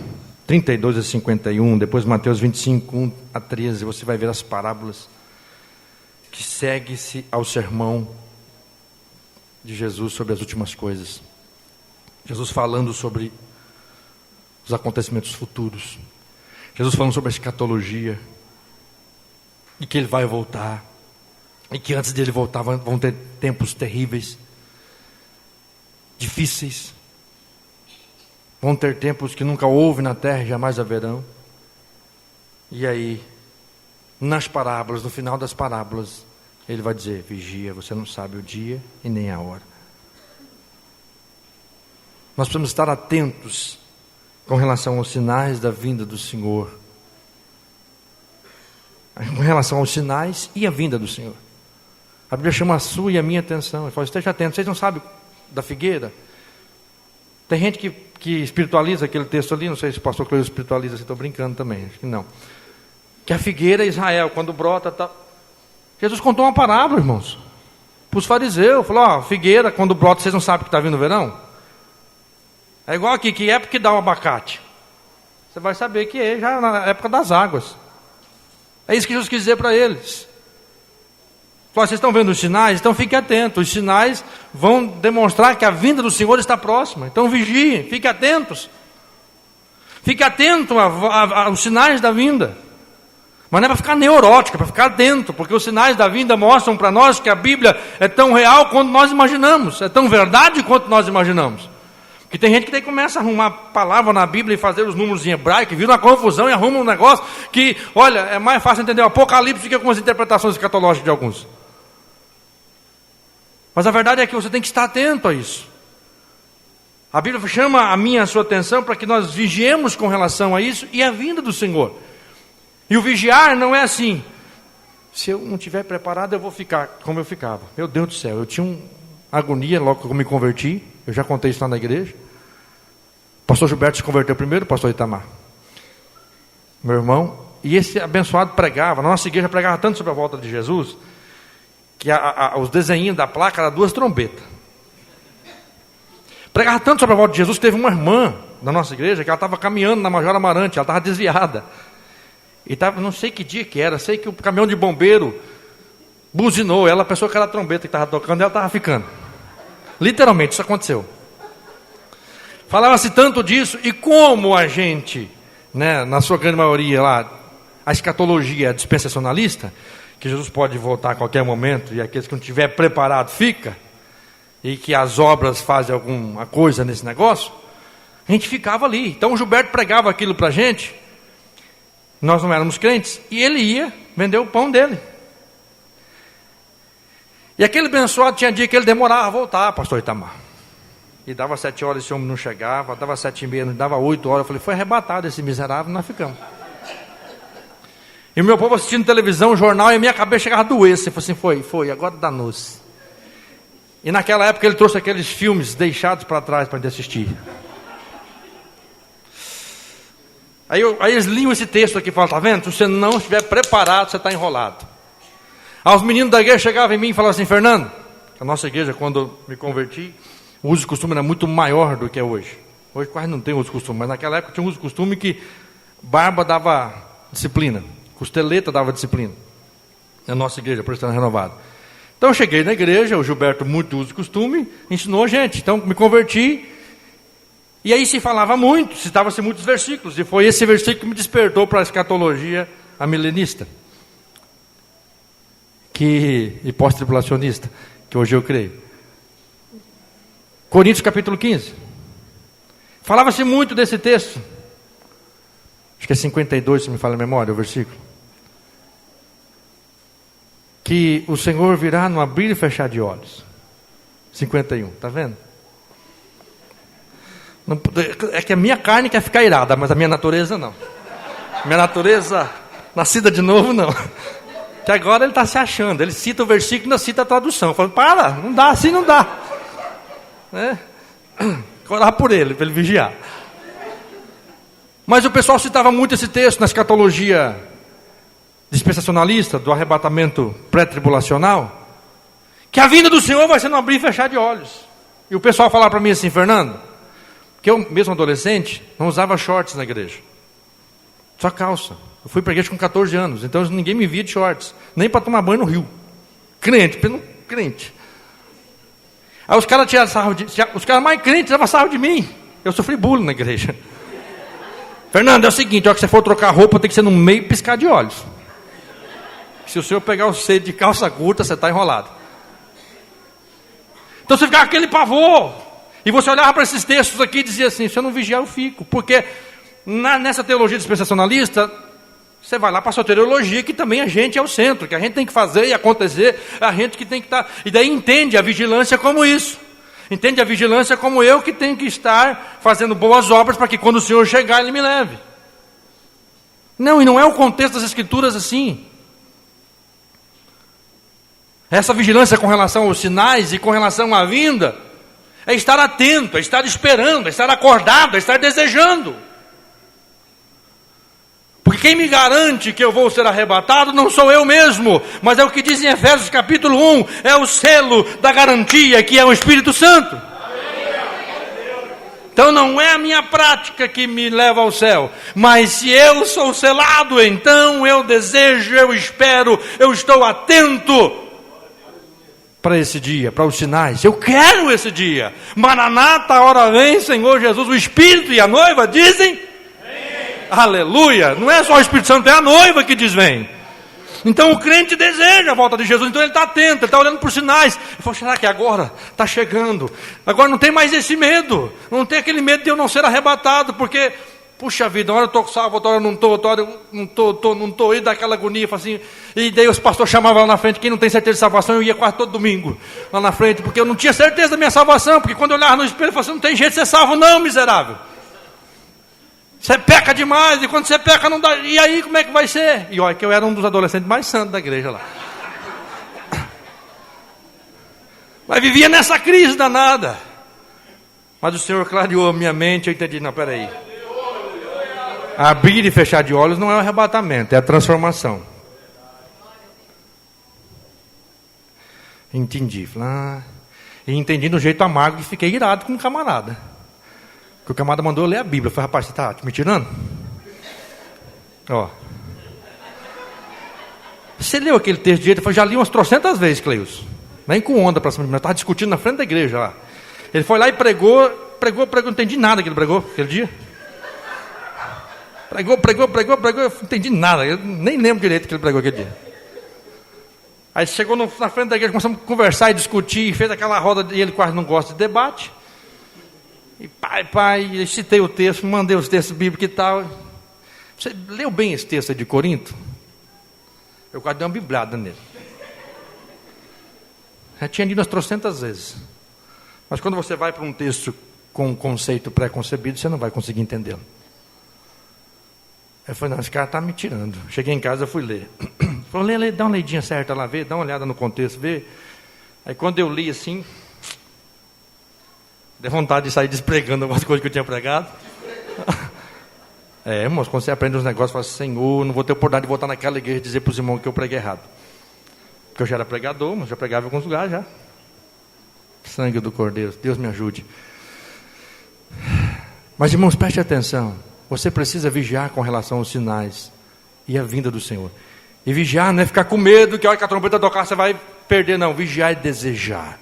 32 a 51, depois Mateus 25, 1 a 13, você vai ver as parábolas. que segue-se ao sermão de Jesus sobre as últimas coisas. Jesus falando sobre os acontecimentos futuros. Jesus falando sobre a escatologia. E que ele vai voltar. E que antes dele voltar vão ter tempos terríveis. Difíceis. Vão ter tempos que nunca houve na terra e jamais haverão. E aí, nas parábolas, no final das parábolas, ele vai dizer: vigia, você não sabe o dia e nem a hora. Nós precisamos estar atentos com relação aos sinais da vinda do Senhor. Com relação aos sinais e a vinda do Senhor. A Bíblia chama a sua e a minha atenção. Ele fala: esteja atento. Vocês não sabem da figueira? Tem gente que espiritualiza aquele texto ali. Não sei se o pastor Cleio espiritualiza, se estou brincando também. Acho que não. Que a figueira é Israel, quando brota, tá... Jesus contou uma parábola, irmãos, para os fariseus. Falou: ó, figueira, quando brota, vocês não sabem que está vindo o verão? É igual aqui, que época que dá o abacate? Você vai saber que é já na época das águas. É isso que Jesus quis dizer para eles. Falou: vocês estão vendo os sinais? Então fiquem atentos. Os sinais vão demonstrar que a vinda do Senhor está próxima. Então vigiem, fiquem atentos. Fique atento aos sinais da vinda. Mas não é para ficar neurótico, é para ficar atento, porque os sinais da vinda mostram para nós que a Bíblia é tão real quanto nós imaginamos, é tão verdade quanto nós imaginamos. Porque tem gente que daí começa a arrumar palavra na Bíblia e fazer os números em hebraico, vira uma confusão e arruma um negócio que, olha, é mais fácil entender o Apocalipse do que algumas interpretações escatológicas de alguns. Mas a verdade é que você tem que estar atento a isso. A Bíblia chama a minha e a sua atenção para que nós vigiemos com relação a isso e a vinda do Senhor. E o vigiar não é assim: se eu não estiver preparado, eu vou ficar como eu ficava. Meu Deus do céu, eu tinha uma agonia logo que eu me converti. Eu já contei isso lá na igreja. O pastor Gilberto se converteu primeiro, o pastor Itamar, meu irmão. E esse abençoado pregava. Na nossa igreja pregava tanto sobre a volta de Jesus, que os desenhinhos da placa eram 2 trombetas. Pregava tanto sobre a volta de Jesus que teve uma irmã da nossa igreja que ela estava caminhando na Major Amarante, ela estava desviada. E estava, não sei que dia que era, sei que o caminhão de bombeiro buzinou, ela pensou que era a trombeta que estava tocando e ela estava ficando. Literalmente, isso aconteceu. Falava-se tanto disso, e como a gente, né, na sua grande maioria lá, a escatologia é dispensacionalista, que Jesus pode voltar a qualquer momento, e aqueles que não estiver preparado fica, e que as obras fazem alguma coisa nesse negócio, a gente ficava ali. Então o Gilberto pregava aquilo para a gente, nós não éramos crentes, e ele ia vender o pão dele. E aquele abençoado tinha dia que ele demorava a voltar, pastor Itamar. E dava 7 horas, esse homem não chegava, dava 7h30, não dava 8 horas. Eu falei: foi arrebatado esse miserável, nós ficamos. E o meu povo assistindo televisão, jornal, e a minha cabeça chegava a doer. Você falou assim: foi, agora danou-se. E naquela época ele trouxe aqueles filmes deixados para trás para gente assistir. Aí eles liam esse texto aqui e falavam: está vendo? Se você não estiver preparado, você está enrolado. Aí os meninos da igreja chegavam em mim e falavam assim: Fernando, a nossa igreja, quando eu me converti, o uso e costume era muito maior do que é hoje. Hoje quase não tem uso e costume, mas naquela época tinha um uso e costume que barba dava disciplina, costeleta dava disciplina. Na nossa igreja, prestando renovado. Então eu cheguei na igreja, o Gilberto, muito uso e costume, ensinou a gente. Então me converti, e aí se falava muito, citava-se muitos versículos, e foi esse versículo que me despertou para a escatologia amilenista, e pós-tribulacionista, que hoje eu creio. Coríntios capítulo 15. Falava-se muito desse texto. Acho que é 52, se me fala a memória, o versículo. Que o Senhor virá no abrir e fechar de olhos. 51, está vendo? Não, é que a minha carne quer ficar irada, mas a minha natureza não. Minha natureza, nascida de novo, não. Que agora ele está se achando. Ele cita o versículo e ainda cita a tradução. Fala: para, não dá, assim não dá. Orar por ele, para ele vigiar. Mas o pessoal citava muito esse texto na escatologia dispensacionalista, do arrebatamento pré-tribulacional, que a vinda do Senhor vai ser no abrir e fechar de olhos. E o pessoal falava para mim assim: Fernando, que eu mesmo adolescente não usava shorts na igreja, só calça. Eu fui para a igreja com 14 anos, então ninguém me via de shorts, nem para tomar banho no rio. Crente, crente. Aí os caras tiraram sarro os caras mais crentes tiravam sarro de mim. Eu sofri bullying na igreja. Fernando, é o seguinte, a hora que você for trocar roupa, tem que ser no meio e piscar de olhos. Se o senhor pegar o cedo de calça curta, você está enrolado. Então você ficava com aquele pavor. E você olhava para esses textos aqui e dizia assim, se eu não vigiar, eu fico. Porque nessa teologia dispensacionalista, você vai lá para a soteriologia, que também a gente é o centro, que a gente tem que fazer e acontecer, a gente que tem que estar... E daí entende a vigilância como isso. Entende a vigilância como eu que tenho que estar fazendo boas obras para que quando o Senhor chegar, Ele me leve. Não, e não é o contexto das Escrituras assim. Essa vigilância com relação aos sinais e com relação à vinda, é estar atento, é estar esperando, é estar acordado, é estar desejando. Porque quem me garante que eu vou ser arrebatado não sou eu mesmo, mas é o que diz em Efésios capítulo 1, é o selo da garantia que é o Espírito Santo. Então não é a minha prática que me leva ao céu, mas se eu sou selado, então eu desejo, eu espero, eu estou atento para esse dia, para os sinais. Eu quero esse dia. Maranata, a hora vem, Senhor Jesus. O Espírito e a noiva dizem aleluia. Não é só o Espírito Santo, é a noiva que diz vem. Então o crente deseja a volta de Jesus. Então ele está atento, ele está olhando para os sinais. Ele falou, será que agora está chegando? Agora não tem mais esse medo. Não tem aquele medo de eu não ser arrebatado. Porque, puxa vida, uma hora eu estou salvo, outra hora eu não estou, outra hora eu não estou. E daquela agonia, assim. E daí os pastores chamavam lá na frente, quem não tem certeza de salvação, eu ia quase todo domingo lá na frente. Porque eu não tinha certeza da minha salvação. Porque quando eu olhava no espelho, eu falava assim, não tem jeito de ser salvo não, miserável. Você peca demais, e quando você peca não dá. E aí como é que vai ser? E olha que eu era um dos adolescentes mais santos da igreja lá. Mas vivia nessa crise danada. Mas o Senhor clareou a minha mente, eu entendi, não, peraí. Abrir e fechar de olhos não é o arrebatamento, é a transformação. Entendi. E entendi do jeito amargo e fiquei irado com o camarada. Que o camarada mandou eu ler a Bíblia. Eu falei, rapaz, você está me tirando? Ó. Você leu aquele texto de jeito? Eu falei, já li umas 300 vezes, Cleus. Nem com onda para cima de mim. Eu estava discutindo na frente da igreja lá. Ele foi lá e pregou, não entendi nada que ele pregou aquele dia. Pregou, eu não entendi nada. Eu nem lembro direito que ele pregou aquele dia. Aí chegou na frente da igreja, começamos a conversar e discutir, fez aquela roda, e ele quase não gosta de debate. E pai, eu citei o texto, mandei os textos bíblicos e tal. Você leu bem esse texto de Corinto? Eu quase dei uma bibliada nele. Já tinha lido umas 300 vezes. Mas quando você vai para um texto com um conceito pré-concebido, você não vai conseguir entendê-lo. Eu falei, não, esse cara está me tirando. Cheguei em casa, eu fui ler. Falei, lê, dá uma leidinha certa lá, vê, dá uma olhada no contexto, vê. Aí quando eu li assim, deu vontade de sair despregando algumas coisas que eu tinha pregado. Irmãos, quando você aprende uns negócios, fala assim, Senhor, não vou ter oportunidade de voltar naquela igreja e dizer para os irmãos que eu preguei errado. Porque eu já era pregador, mas já pregava em alguns lugares já. Sangue do Cordeiro, Deus me ajude. Mas irmãos, preste atenção. Você precisa vigiar com relação aos sinais e a vinda do Senhor. E vigiar não é ficar com medo que a hora que a trombeta tocar você vai perder, não. Vigiar é desejar,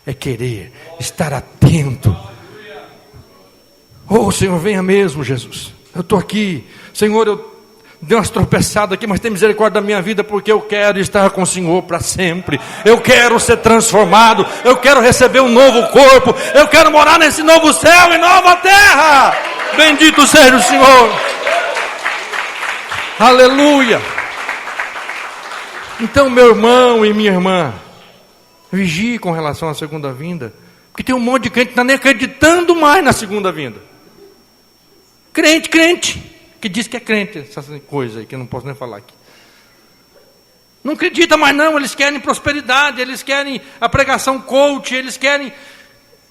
é querer, estar atento. Oh, Senhor, venha mesmo, Jesus. Eu estou aqui. Senhor, eu dei umas tropeçadas aqui, mas tem misericórdia da minha vida, porque eu quero estar com o Senhor para sempre. Eu quero ser transformado. Eu quero receber um novo corpo. Eu quero morar nesse novo céu e nova terra. Bendito seja o Senhor. Aleluia. Então, meu irmão e minha irmã, vigie com relação à segunda vinda. Porque tem um monte de crente que não está nem acreditando mais na segunda vinda. Crente, que diz que é crente, essa coisa aí que eu não posso nem falar aqui. Não acredita mais não, eles querem prosperidade, eles querem a pregação coach, eles querem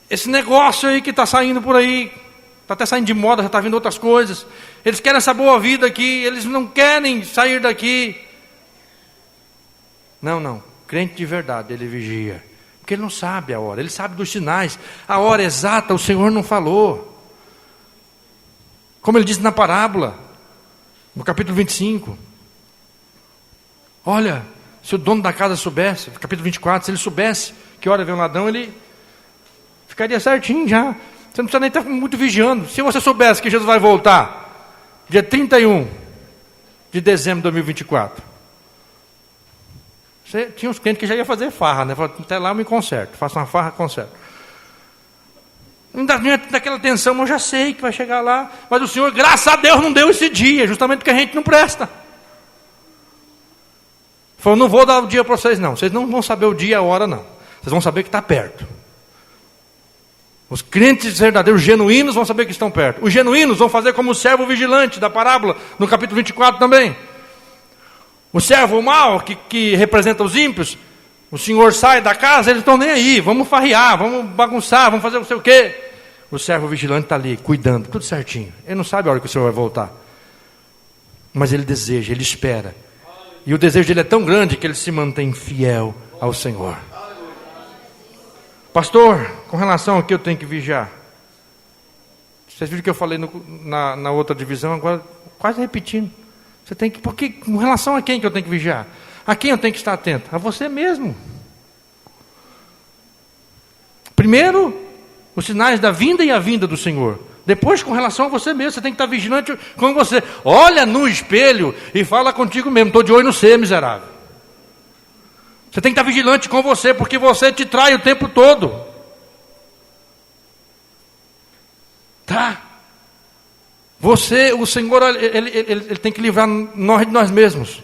esse negócio aí que está saindo por aí, está até saindo de moda, já está vindo outras coisas. Eles querem essa boa vida aqui, eles não querem sair daqui. Não, crente de verdade, ele vigia. Porque ele não sabe a hora, ele sabe dos sinais. A hora exata o Senhor não falou. Como ele disse na parábola, no capítulo 25. Olha, Se o dono da casa soubesse, capítulo 24, se ele soubesse que hora vem um ladrão, ele ficaria certinho já. Você não precisa nem estar muito vigiando. Se você soubesse que Jesus vai voltar, dia 31 de dezembro de 2024, você tinha uns clientes que já ia fazer farra, né? Falava, até lá eu me conserto, faço uma farra, conserto. Daquela tensão, eu já sei que vai chegar lá, mas o Senhor, graças a Deus, não deu esse dia, justamente porque a gente não presta. Falou, não vou dar o dia para vocês não, vocês não vão saber o dia e a hora não, vocês vão saber que está perto. Os crentes verdadeiros, genuínos, vão saber que estão perto. Os genuínos vão fazer como o servo vigilante da parábola, no capítulo 24 também. O servo mau, que representa os ímpios, o Senhor sai da casa, eles estão nem aí, vamos farrear, vamos bagunçar, vamos fazer não sei o quê. O servo vigilante está ali, cuidando, tudo certinho. Ele não sabe a hora que o Senhor vai voltar. Mas ele deseja, ele espera. E o desejo dele é tão grande que ele se mantém fiel ao Senhor. Pastor, com relação ao que eu tenho que vigiar. Vocês viram que eu falei na outra divisão, agora quase repetindo. Você tem que, porque com relação a quem que eu tenho que vigiar? A quem eu tenho que estar atento? A você mesmo. Primeiro, os sinais da vinda e a vinda do Senhor. Depois, com relação a você mesmo, você tem que estar vigilante com você. Olha no espelho e fala contigo mesmo. Estou de olho no você, miserável. Você tem que estar vigilante com você, porque você te trai o tempo todo. Tá? Você, o Senhor, ele tem que livrar nós de nós mesmos.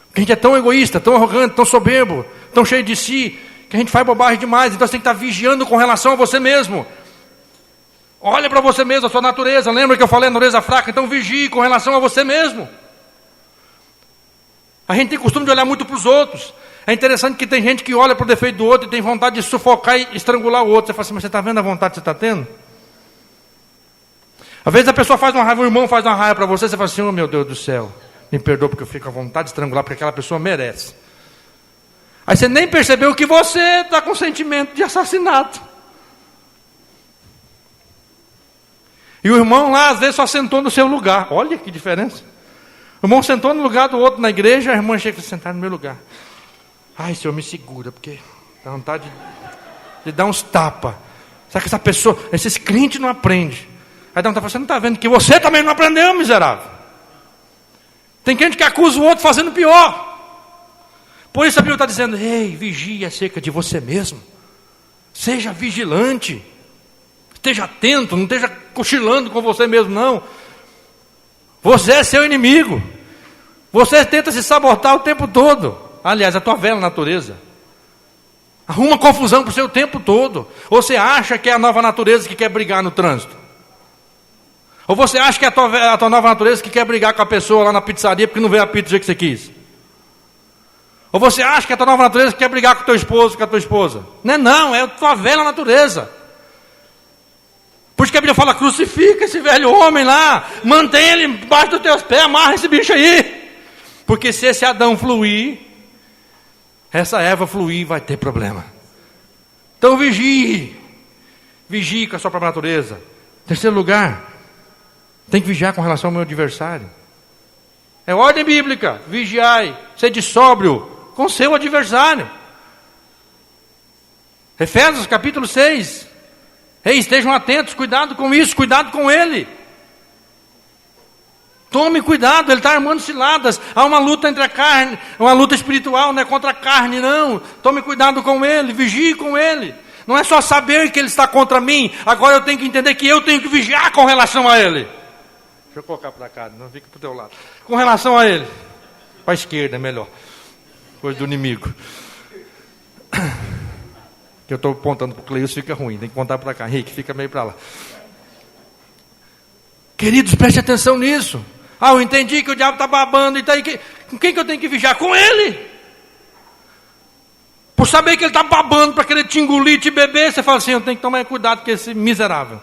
Porque a gente é tão egoísta, tão arrogante, tão soberbo, tão cheio de si, que a gente faz bobagem demais. Então você tem que estar vigiando com relação a você mesmo. Olha para você mesmo, a sua natureza. Lembra que eu falei natureza fraca? Então vigie com relação a você mesmo. A gente tem costume de olhar muito para os outros. É interessante que tem gente que olha para o defeito do outro e tem vontade de sufocar e estrangular o outro. Você fala assim, mas você está vendo a vontade que você está tendo? Às vezes a pessoa faz uma raiva, o irmão faz uma raiva para você, você fala assim, oh meu Deus do céu, me perdoa porque eu fico à vontade de estrangular, porque aquela pessoa merece. Aí você nem percebeu que você está com sentimento de assassinato. E o irmão lá, às vezes, só sentou no seu lugar. Olha que diferença. O irmão sentou no lugar do outro na igreja, a irmã chega e sentar no meu lugar. Ai, Senhor, me segura, porque dá vontade de dar uns tapas. Sabe que essa pessoa, esses crentes não aprendem. Aí dá vontade de falar, você não está vendo que você também não aprendeu, miserável. Tem crente que acusa o outro fazendo pior. Por isso a Bíblia está dizendo, ei, vigie acerca de você mesmo. Seja vigilante. Esteja atento, não esteja cochilando com você mesmo, não. Você é seu inimigo. Você tenta se sabotar o tempo todo. Aliás, a tua velha natureza. Arruma confusão para o seu tempo todo. Ou você acha que é a nova natureza que quer brigar no trânsito? Ou você acha que é a tua nova natureza que quer brigar com a pessoa lá na pizzaria porque não veio a pizza do jeito que você quis? Ou você acha que é a tua nova natureza que quer brigar com o teu esposo, com a tua esposa? Não, é a tua velha natureza. Por isso que a Bíblia fala, crucifica esse velho homem lá, mantém ele embaixo dos teus pés, amarra esse bicho aí. Porque se esse Adão fluir, essa Eva fluir, vai ter problema. Então vigie com a sua própria natureza. Terceiro lugar, tem que vigiar com relação ao meu adversário. É ordem bíblica, vigiai, sede sóbrio com seu adversário. Efésios capítulo 6. Ei, estejam atentos, cuidado com isso, cuidado com ele. Tome cuidado, ele está armando ciladas. Há uma luta entre a carne, uma luta espiritual, não é contra a carne, não. Tome cuidado com ele, vigie com ele. Não é só saber que ele está contra mim, agora eu tenho que entender que eu tenho que vigiar com relação a ele. Deixa eu colocar para cá, não fica para o teu lado. Com relação a ele, para a esquerda é melhor, coisa do inimigo. Que eu estou apontando para o Cleilson, fica ruim, tem que apontar para cá. Henrique, fica meio para lá. Queridos, preste atenção nisso. Eu entendi que o diabo está babando, e tá aí, com quem que eu tenho que vigiar? Com ele. Por saber que ele está babando para querer te engolir, te beber, você fala assim, eu tenho que tomar cuidado com esse miserável.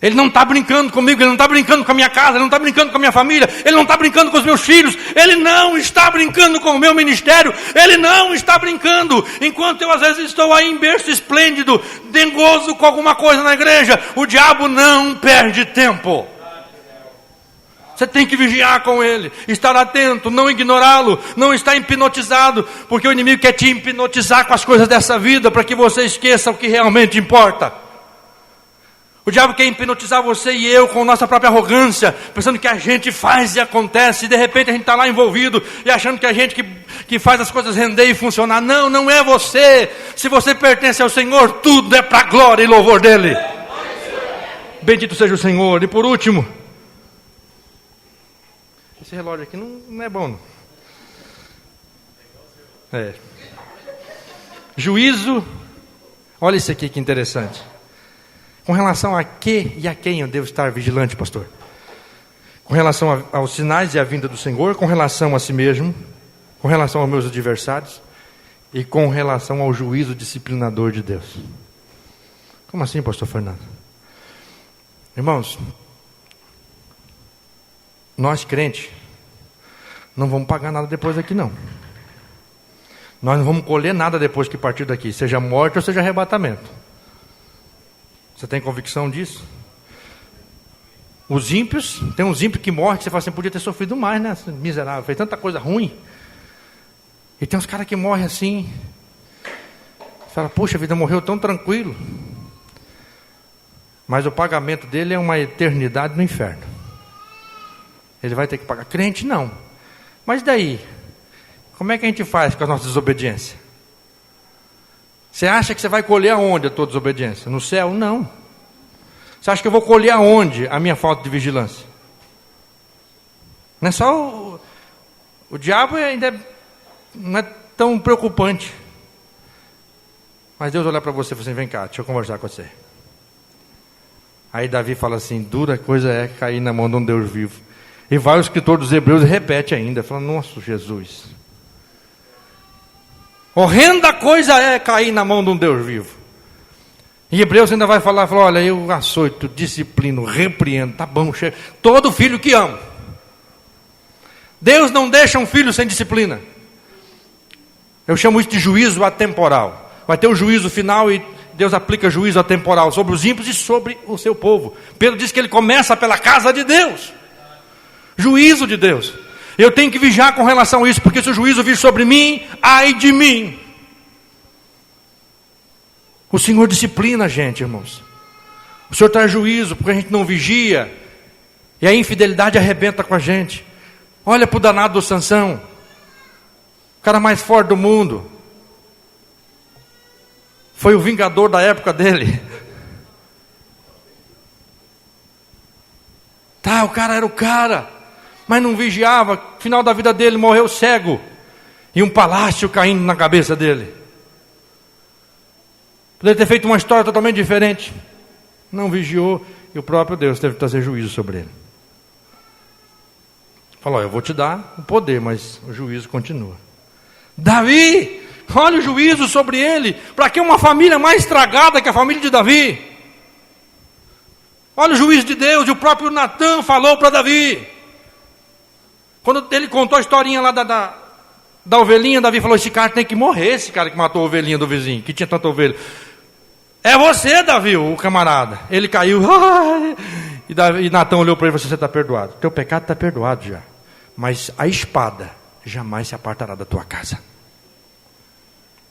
Ele não está brincando comigo, ele não está brincando com a minha casa, ele não está brincando com a minha família, ele não está brincando com os meus filhos, ele não está brincando com o meu ministério, ele não está brincando. Enquanto eu às vezes estou aí em berço esplêndido, dengoso com alguma coisa na igreja, o diabo não perde tempo. Você tem que vigiar com ele, estar atento, não ignorá-lo, não estar hipnotizado, porque o inimigo quer te hipnotizar com as coisas dessa vida, para que você esqueça o que realmente importa. O diabo quer hipnotizar você e eu com nossa própria arrogância, pensando que a gente faz e acontece, e de repente a gente está lá envolvido, e achando que a gente que faz as coisas render e funcionar. Não, não é você. Se você pertence ao Senhor, tudo é para a glória e louvor dEle. Bendito seja o Senhor. E por último, esse relógio aqui não é bom, não. Juízo. Olha isso aqui que interessante. Com relação a que e a quem eu devo estar vigilante, pastor? Com relação aos sinais e à vinda do Senhor, com relação a si mesmo, com relação aos meus adversários e com relação ao juízo disciplinador de Deus. Como assim, pastor Fernando? Irmãos, nós crentes não vamos pagar nada depois daqui, não. Nós não vamos colher nada depois que partir daqui, seja morte ou seja arrebatamento. Você tem convicção disso? Os ímpios, tem uns ímpios que morrem, que você fala assim, podia ter sofrido mais, né? Miserável, fez tanta coisa ruim. E tem uns caras que morrem assim. Você fala, puxa, a vida morreu tão tranquilo. Mas o pagamento dele é uma eternidade no inferno. Ele vai ter que pagar. Crente não. Mas daí? Como é que a gente faz com a nossa desobediência? Você acha que você vai colher aonde a tua desobediência? No céu? Não. Você acha que eu vou colher aonde a minha falta de vigilância? Não é só o diabo ainda não é tão preocupante. Mas Deus olhar para você e falar assim, vem cá, deixa eu conversar com você. Aí Davi fala assim, dura coisa é cair na mão de um Deus vivo. E vai o escritor dos Hebreus e repete ainda, fala, nossa Jesus. Horrenda coisa é cair na mão de um Deus vivo. E Hebreus ainda vai falar, olha, eu açoito, disciplino, repreendo, tá bom, chega. Todo filho que amo. Deus não deixa um filho sem disciplina. Eu chamo isso de juízo atemporal. Vai ter o juízo final e Deus aplica juízo atemporal sobre os ímpios e sobre o seu povo. Pedro diz que ele começa pela casa de Deus. Juízo de Deus. Eu tenho que vigiar com relação a isso, porque se o juízo vir sobre mim, ai de mim. O Senhor disciplina a gente, irmãos. O Senhor traz juízo, porque a gente não vigia, e a infidelidade arrebenta com a gente. Olha para o danado do Sansão, o cara mais forte do mundo. Foi o vingador da época dele. Tá, o cara era o cara, mas não vigiava. No final da vida dele morreu cego, e um palácio caindo na cabeça dele. Poderia ter feito uma história totalmente diferente. Não vigiou, e o próprio Deus teve que trazer juízo sobre ele. Falou, eu vou te dar o poder, mas o juízo continua. Davi, olha o juízo sobre ele. Para que uma família mais estragada que a família de Davi? Olha o juízo de Deus. E o próprio Natan falou para Davi. Quando ele contou a historinha lá da ovelhinha, Davi falou, esse cara tem que morrer, esse cara que matou a ovelhinha do vizinho, que tinha tanta ovelha. É você, Davi, o camarada. Ele caiu. E Natan olhou para ele e falou, você está perdoado. Teu pecado está perdoado já. Mas a espada jamais se apartará da tua casa.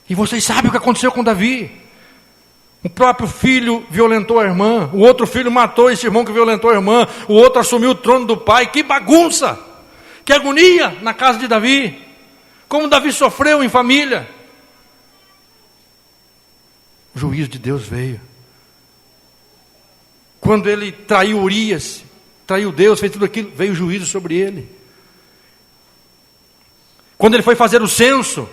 E vocês sabem o que aconteceu com Davi. O próprio filho violentou a irmã. O outro filho matou esse irmão que violentou a irmã. O outro assumiu o trono do pai. Que bagunça! Que agonia na casa de Davi. Como Davi sofreu em família. O juízo de Deus veio. Quando ele traiu Urias, traiu Deus, fez tudo aquilo, veio o juízo sobre ele. Quando ele foi fazer o censo,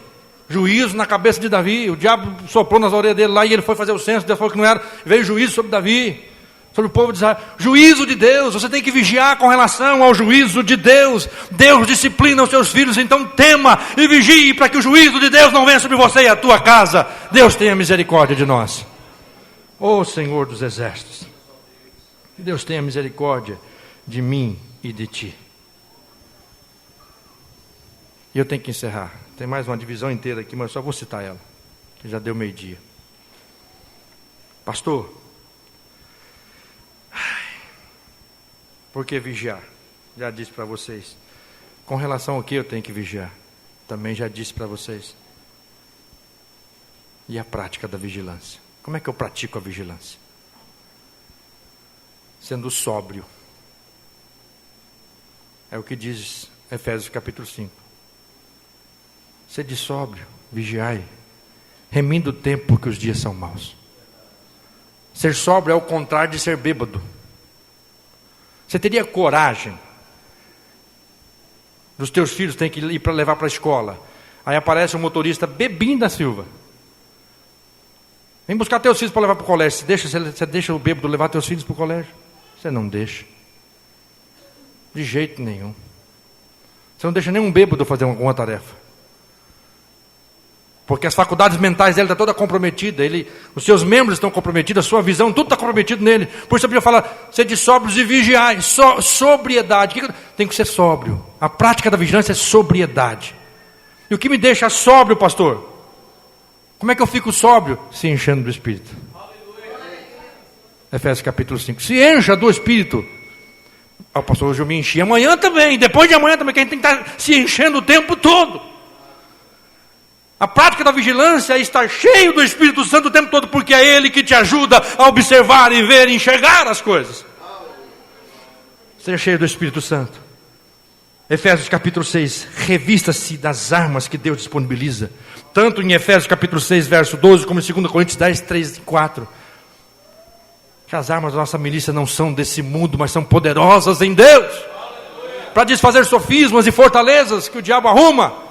juízo na cabeça de Davi, o diabo soprou nas orelhas dele lá e ele foi fazer o censo, Deus falou que não era, veio juízo sobre Davi, sobre o povo de Israel. Juízo de Deus, você tem que vigiar com relação ao juízo de Deus. Deus disciplina os seus filhos, então tema e vigie para que o juízo de Deus não venha sobre você e a tua casa. Deus tenha misericórdia de nós. Ó Senhor dos exércitos, Deus tenha misericórdia de mim e de ti. E eu tenho que encerrar. Tem mais uma divisão inteira aqui, mas eu só vou citar ela, que já deu meio-dia. Pastor, por que vigiar? já disse para vocês. Com relação ao que eu tenho que vigiar, também já disse para vocês. E a prática da vigilância? Como é que eu pratico a vigilância? Sendo sóbrio. É o que diz Efésios capítulo 5. Sede sóbrio, vigiai, remindo o tempo porque os dias são maus. Ser sóbrio é o contrário de ser bêbado. Você teria coragem dos teus filhos têm que ir para levar para a escola. Aí aparece um motorista bebinho da Silva. Vem buscar teus filhos para levar para o colégio. Você deixa o bêbado levar teus filhos para o colégio? Você não deixa. De jeito nenhum. Você não deixa nenhum bêbado fazer alguma tarefa. Porque as faculdades mentais dele estão toda comprometida. Os seus membros estão comprometidos, a sua visão, tudo está comprometido nele. Por isso a Bíblia fala, sede sóbrios e vigiai. Sobriedade. Tem que ser sóbrio. A prática da vigilância é sobriedade. E o que me deixa sóbrio, pastor? Como é que eu fico sóbrio? Se enchendo do Espírito. Efésios capítulo 5. Se encha do Espírito. O pastor, hoje eu me enchi. Amanhã também, depois de amanhã também, que a gente tem que estar se enchendo o tempo todo. A prática da vigilância é estar cheio do Espírito Santo o tempo todo, porque é Ele que te ajuda a observar e ver e enxergar as coisas. Seja cheio do Espírito Santo. Efésios capítulo 6, revista-se das armas que Deus disponibiliza. Tanto em Efésios capítulo 6, verso 12, como em 2 Coríntios 10, 3 e 4. Que as armas da nossa milícia não são desse mundo, mas são poderosas em Deus. Para desfazer sofismas e fortalezas que o diabo arruma.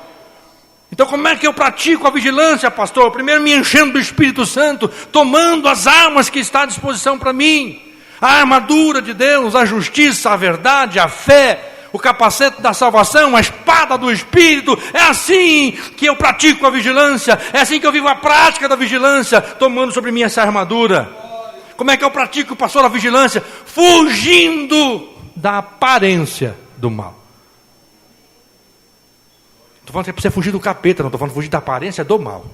Então como é que eu pratico a vigilância, pastor? Primeiro me enchendo do Espírito Santo, tomando as armas que está à disposição para mim. A armadura de Deus, a justiça, a verdade, a fé, o capacete da salvação, a espada do Espírito. É assim que eu pratico a vigilância. É assim que eu vivo a prática da vigilância, tomando sobre mim essa armadura. Como é que eu pratico, pastor, a vigilância? Fugindo da aparência do mal. Estou falando que é para você fugir do capeta, não estou falando fugir da aparência do mal.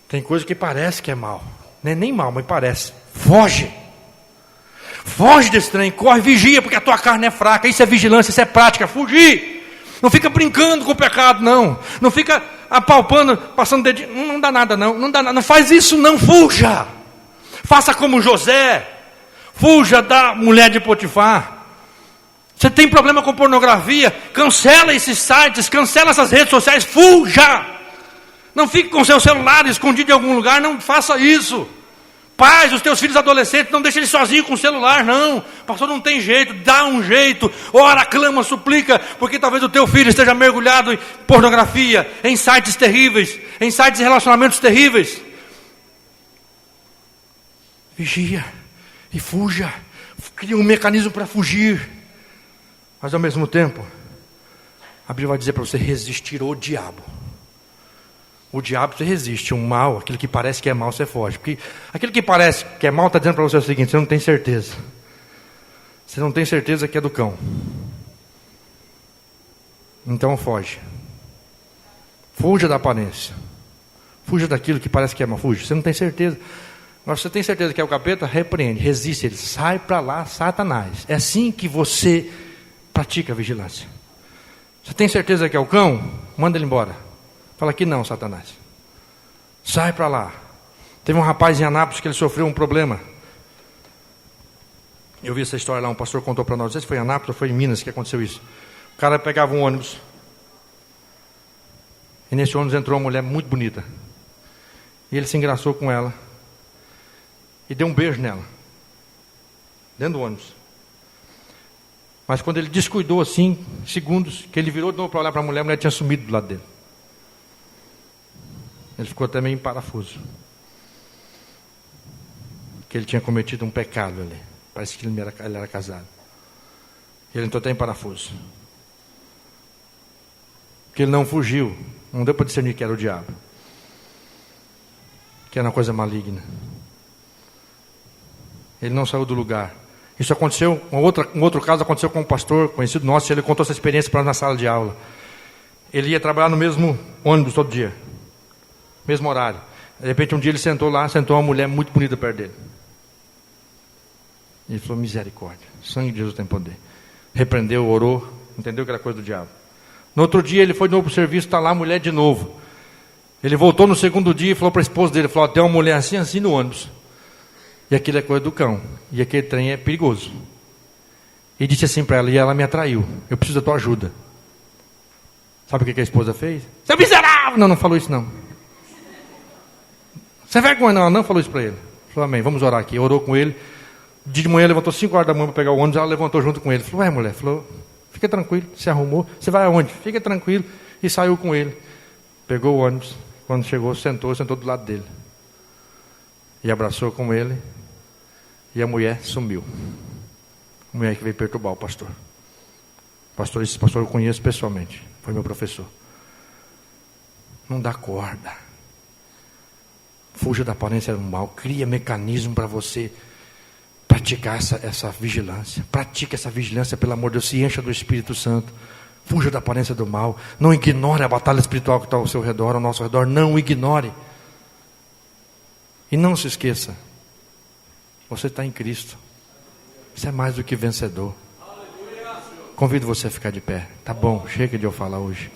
Tem coisa que parece que é mal. Não é nem mal, mas parece. Foge. Foge desse trem, corre, vigia, porque a tua carne é fraca. Isso é vigilância, isso é prática, fugir. Não fica brincando com o pecado, não. Não fica apalpando, passando dedinho. Não dá nada, não. Não dá nada. Não faz isso, não. Fuja. Faça como José. Fuja da mulher de Potifar. Você tem problema com pornografia? Cancela esses sites, cancela essas redes sociais. Fuja. Não fique com seu celular escondido em algum lugar. Não faça isso. Pais, os teus filhos adolescentes, não deixe eles sozinhos com o celular, não. Pastor, não tem jeito, dá um jeito. Ora, clama, suplica, porque talvez o teu filho esteja mergulhado em pornografia, em sites terríveis, em sites de relacionamentos terríveis. Vigia e fuja. Cria um mecanismo para fugir. Mas ao mesmo tempo, a Bíblia vai dizer para você resistir ao diabo. O diabo você resiste, o mal, aquilo que parece que é mal, você foge. Porque aquilo que parece que é mal está dizendo para você o seguinte: você não tem certeza. Você não tem certeza que é do cão. Então foge. Fuja da aparência. Fuja daquilo que parece que é mal. Fuja. Você não tem certeza. Mas você tem certeza que é o capeta? Repreende, resiste ele. Sai para lá, Satanás. É assim que você pratica a vigilância. Você tem certeza que é o cão? Manda ele embora. Fala que não, Satanás. Sai para lá. Teve um rapaz em Anápolis que ele sofreu um problema. Eu vi essa história lá, um pastor contou para nós. Não sei se foi em Anápolis ou foi em Minas que aconteceu isso. O cara pegava um ônibus. E nesse ônibus entrou uma mulher muito bonita. E ele se engraçou com ela. E deu um beijo nela. Dentro do ônibus. Mas quando ele descuidou assim, segundos, que ele virou de novo para olhar para a mulher tinha sumido do lado dele. Ele ficou até meio em parafuso. Que ele tinha cometido um pecado ali. Parece que ele era casado. Ele entrou até em parafuso. Que ele não fugiu. Não deu para discernir que era o diabo. Que era uma coisa maligna. Ele não saiu do lugar. Isso aconteceu, um outro caso aconteceu com um pastor conhecido nosso. Ele contou essa experiência para nós na sala de aula. Ele ia trabalhar no mesmo ônibus todo dia. Mesmo horário. De repente um dia ele sentou lá, sentou uma mulher muito bonita perto dele. Ele falou: misericórdia, o sangue de Jesus tem poder. repreendeu, orou, entendeu que era coisa do diabo. No outro dia ele foi de novo para o serviço, está lá a mulher de novo. Ele voltou no segundo dia e falou para a esposa dele, falou, tem uma mulher assim, assim no ônibus. E aquilo é coisa do cão. E aquele trem é perigoso. E disse assim para ela, e ela me atraiu. Eu preciso da tua ajuda. Sabe o que a esposa fez? Você é miserável! Não falou isso não. Você vai com ele? Não falou isso para ele. Falou, amém, vamos orar aqui. Orou com ele. De manhã levantou 5 horas da manhã para pegar o ônibus, ela levantou junto com ele. Falou, mulher, falou, fica tranquilo, se arrumou. Você vai aonde? Fica tranquilo. E saiu com ele. Pegou o ônibus. Quando chegou, sentou do lado dele. E abraçou com ele. E a mulher sumiu. A mulher que veio perturbar o pastor. Esse pastor eu conheço pessoalmente. Foi meu professor. Não dá corda. Fuja da aparência do mal. Cria mecanismo para você praticar essa vigilância. Pratique essa vigilância, pelo amor de Deus. Se encha do Espírito Santo. Fuja da aparência do mal. Não ignore a batalha espiritual que está ao seu redor, ao nosso redor. Não ignore. E não se esqueça. Você está em Cristo. Você é mais do que vencedor. Convido você a ficar de pé. Tá bom, chega de eu falar hoje.